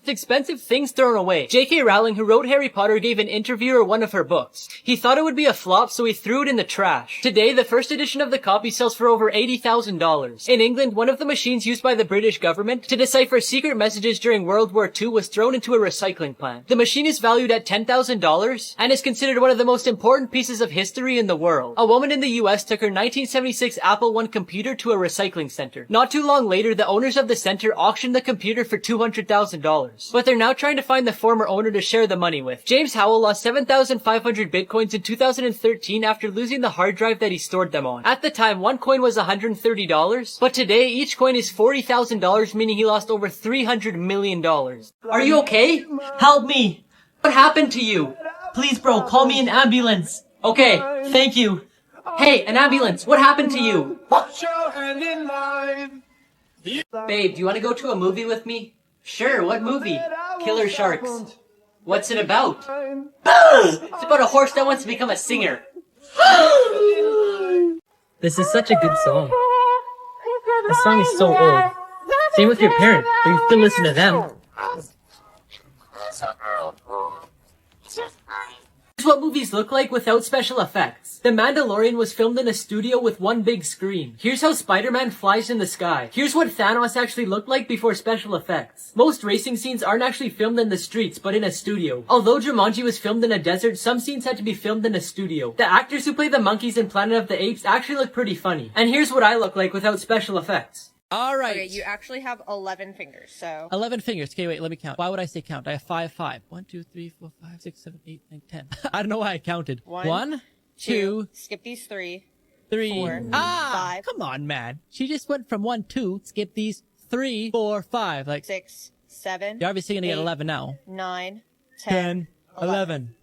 Expensive things thrown away. J.K. Rowling, who wrote Harry Potter, gave an interviewer one of her books. He thought it would be a flop, so he threw it in the trash. Today, the first edition of the copy sells for over $80,000. In England, one of the machines used by the British government to decipher secret messages during World War II was thrown into a recycling plant. The machine is valued at $10,000 and is considered one of the most important pieces of history in the world. A woman in the US took her 1976 Apple I computer to a recycling center. Not too long later, the owners of the center auctioned the computer for $200,000. But they're now trying to find the former owner to share the money with. James Howell lost 7,500 bitcoins in 2013 after losing the hard drive that he stored them on. At the time, one coin was $130, but today each coin is $40,000, meaning he lost over $300 million. Are you okay? Help me! What happened to you? Please bro, call me an ambulance. Okay, thank you. Hey, an ambulance, what happened to you? Babe, do you want to go to a movie with me? Sure, what movie? Killer Sharks. What's it about? It's about a horse that wants to become a singer. This is such a good song. The song is so old. Same with your parents, but you still listen to them. Here's what movies look like without special effects. The Mandalorian was filmed in a studio with one big screen. Here's how Spider-Man flies in the sky. Here's what Thanos actually looked like before special effects. Most racing scenes aren't actually filmed in the streets, but in a studio. Although Jumanji was filmed in a desert, some scenes had to be filmed in a studio. The actors who play the monkeys in Planet of the Apes actually look pretty funny. And here's what I look like without special effects. Alright. Okay, you actually have 11 fingers, so... 11 fingers. Okay, wait, let me count. Why would I say count? I have 5. 1, 2, 3, 4, 5, 6, 7, 8, 9, 10. I don't know why I counted. 1, 2... Skip these 3. 4, 5. Come on, man. She just went from 1, 2, skip these 3, 4, 5. Like 6, 7... You're obviously gonna get 11 now. 9, 10, 11.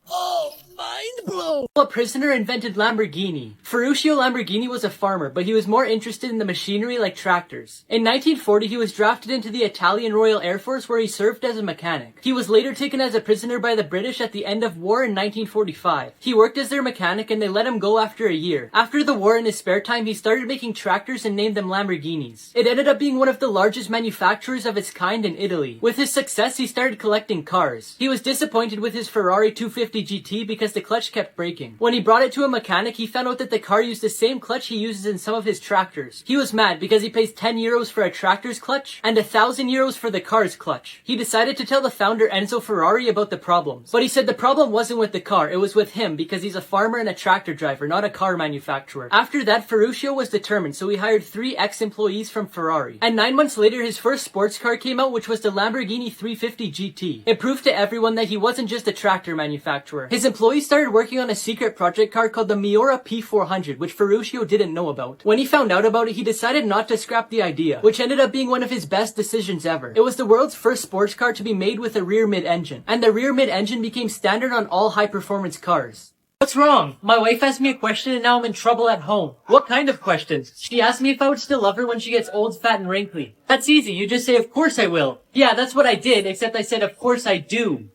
Oh, mind blown! A prisoner invented Lamborghini. Ferruccio Lamborghini was a farmer, but he was more interested in the machinery like tractors. In 1940, he was drafted into the Italian Royal Air Force where he served as a mechanic. He was later taken as a prisoner by the British at the end of war in 1945. He worked as their mechanic and they let him go after a year. After the war, in his spare time, he started making tractors and named them Lamborghinis. It ended up being one of the largest manufacturers of its kind in Italy. With his success, he started collecting cars. He was disappointed with his Ferrari 250 GT because the clutch kept breaking. When he brought it to a mechanic, he found out that the car used the same clutch he uses in some of his tractors. He was mad because he pays 10 euros for a tractor's clutch and 1,000 euros for the car's clutch. He decided to tell the founder Enzo Ferrari about the problems. But he said the problem wasn't with the car, it was with him because he's a farmer and a tractor driver, not a car manufacturer. After that, Ferruccio was determined, so he hired 3 ex-employees from Ferrari. And 9 months later, his first sports car came out, which was the Lamborghini 350 GT. It proved to everyone that he wasn't just a tractor manufacturer. His employees started working on a secret project car called the Miura P400, which Ferruccio didn't know about. When he found out about it, he decided not to scrap the idea, which ended up being one of his best decisions ever. It was the world's first sports car to be made with a rear mid-engine, and the rear mid-engine became standard on all high-performance cars. What's wrong? My wife asked me a question and now I'm in trouble at home. What kind of questions? She asked me if I would still love her when she gets old, fat, and wrinkly. That's easy, you just say, of course I will. Yeah, that's what I did, except I said, of course I do.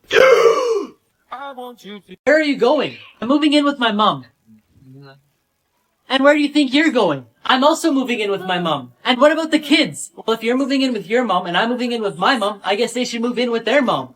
I want you to. Where are you going? I'm moving in with my mom. And where do you think you're going? I'm also moving in with my mom. And what about the kids? Well, if you're moving in with your mom and I'm moving in with my mom, I guess they should move in with their mom.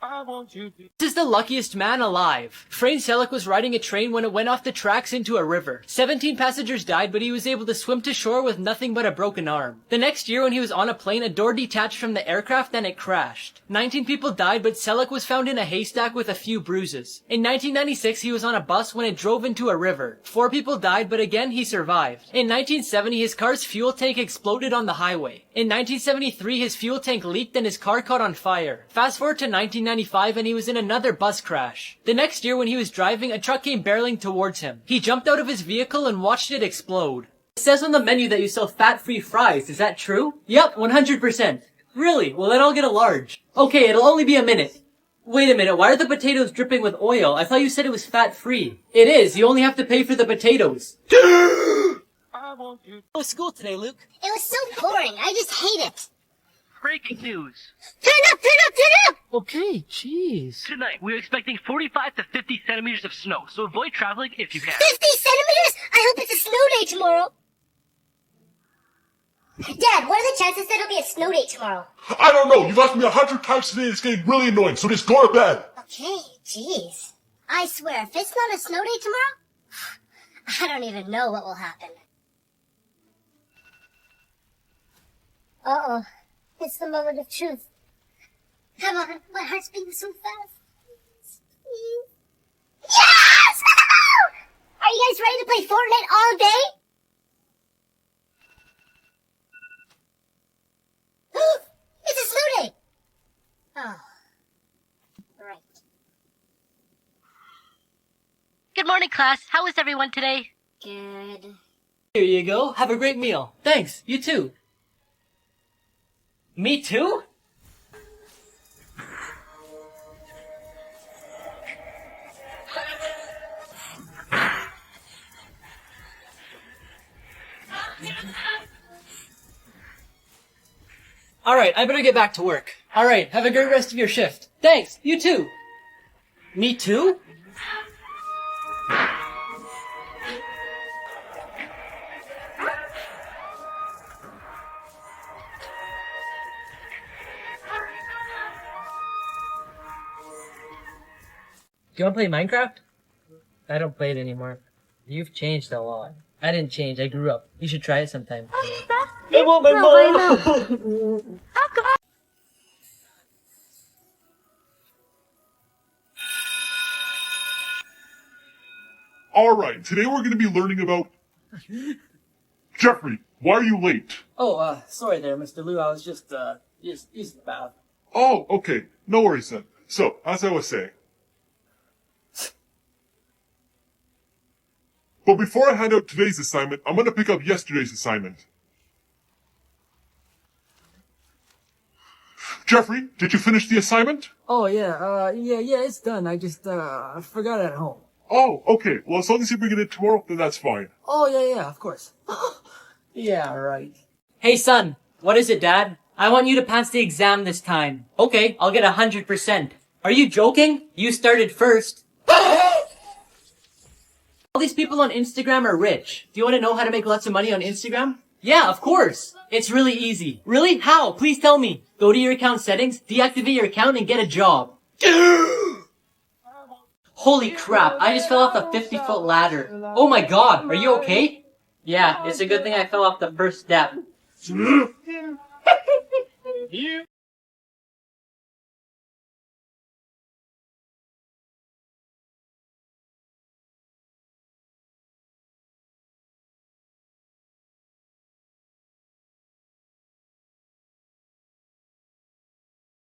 I want you to. This is the luckiest man alive. Frank Selleck was riding a train when it went off the tracks into a river. 17 passengers died, but he was able to swim to shore with nothing but a broken arm. The next year when he was on a plane, a door detached from the aircraft and it crashed. 19 people died, but Selleck was found in a haystack with a few bruises. In 1996, he was on a bus when it drove into a river. 4 people died, but again he survived. In 1970, his car's fuel tank exploded on the highway. In 1973, his fuel tank leaked and his car caught on fire. Fast forward to 1995 and he was in another bus crash. The next year when he was driving, a truck came barreling towards him. He jumped out of his vehicle and watched it explode. It says on the menu that you sell fat-free fries. Is that true? Yep, 100%. Really? Well, then I'll get a large. Okay, it'll only be a minute. Wait a minute, why are the potatoes dripping with oil? I thought you said it was fat-free. It is, you only have to pay for the potatoes. I want you. How was school today, Luke? It was so boring. I just hate it. Breaking news. Turn up, turn up, turn up! Okay, jeez. Tonight, we're expecting 45 to 50 centimeters of snow, so avoid traveling if you can. 50 centimeters? I hope it's a snow day tomorrow. Dad, what are the chances that it'll be a snow day tomorrow? I don't know. You've asked me 100 times today. It's getting really annoying. So just go to bed. Okay, jeez. I swear, if it's not a snow day tomorrow, I don't even know what will happen. Uh-oh. It's the moment of truth. Come on, my heart's beating so fast. Yes! Are you guys ready to play Fortnite all day? It's a snow day! Oh. Right. Good morning, class. How is everyone today? Good. Here you go. Have a great meal. Thanks. You too. Me too? Alright, I better get back to work. Alright, have a great rest of your shift. Thanks, you too. Me too? Do you want to play Minecraft? I don't play it anymore. You've changed a lot. I didn't change, I grew up. You should try it sometime. I want my mom! Alright, today we're going to be learning about... Jeffrey, why are you late? Oh, sorry there, Mr. Liu. I was just using the bath. Oh, okay. No worries then. So, as I was saying. But before I hand out today's assignment, I'm going to pick up yesterday's assignment. Jeffrey, did you finish the assignment? Oh, yeah, it's done. I just, forgot it at home. Oh, okay. Well, as long as you bring it in tomorrow, then that's fine. Oh, yeah, of course. Yeah, right. Hey, son. What is it, Dad? I want you to pass the exam this time. Okay, I'll get 100%. Are you joking? You started first. All these people on Instagram are rich. Do you want to know how to make lots of money on Instagram? Yeah, of course. It's really easy. Really? How? Please tell me. Go to your account settings, deactivate your account, and get a job. Holy crap, I just fell off the 50-foot ladder. Oh my god, are you okay? Yeah, it's a good thing I fell off the first step.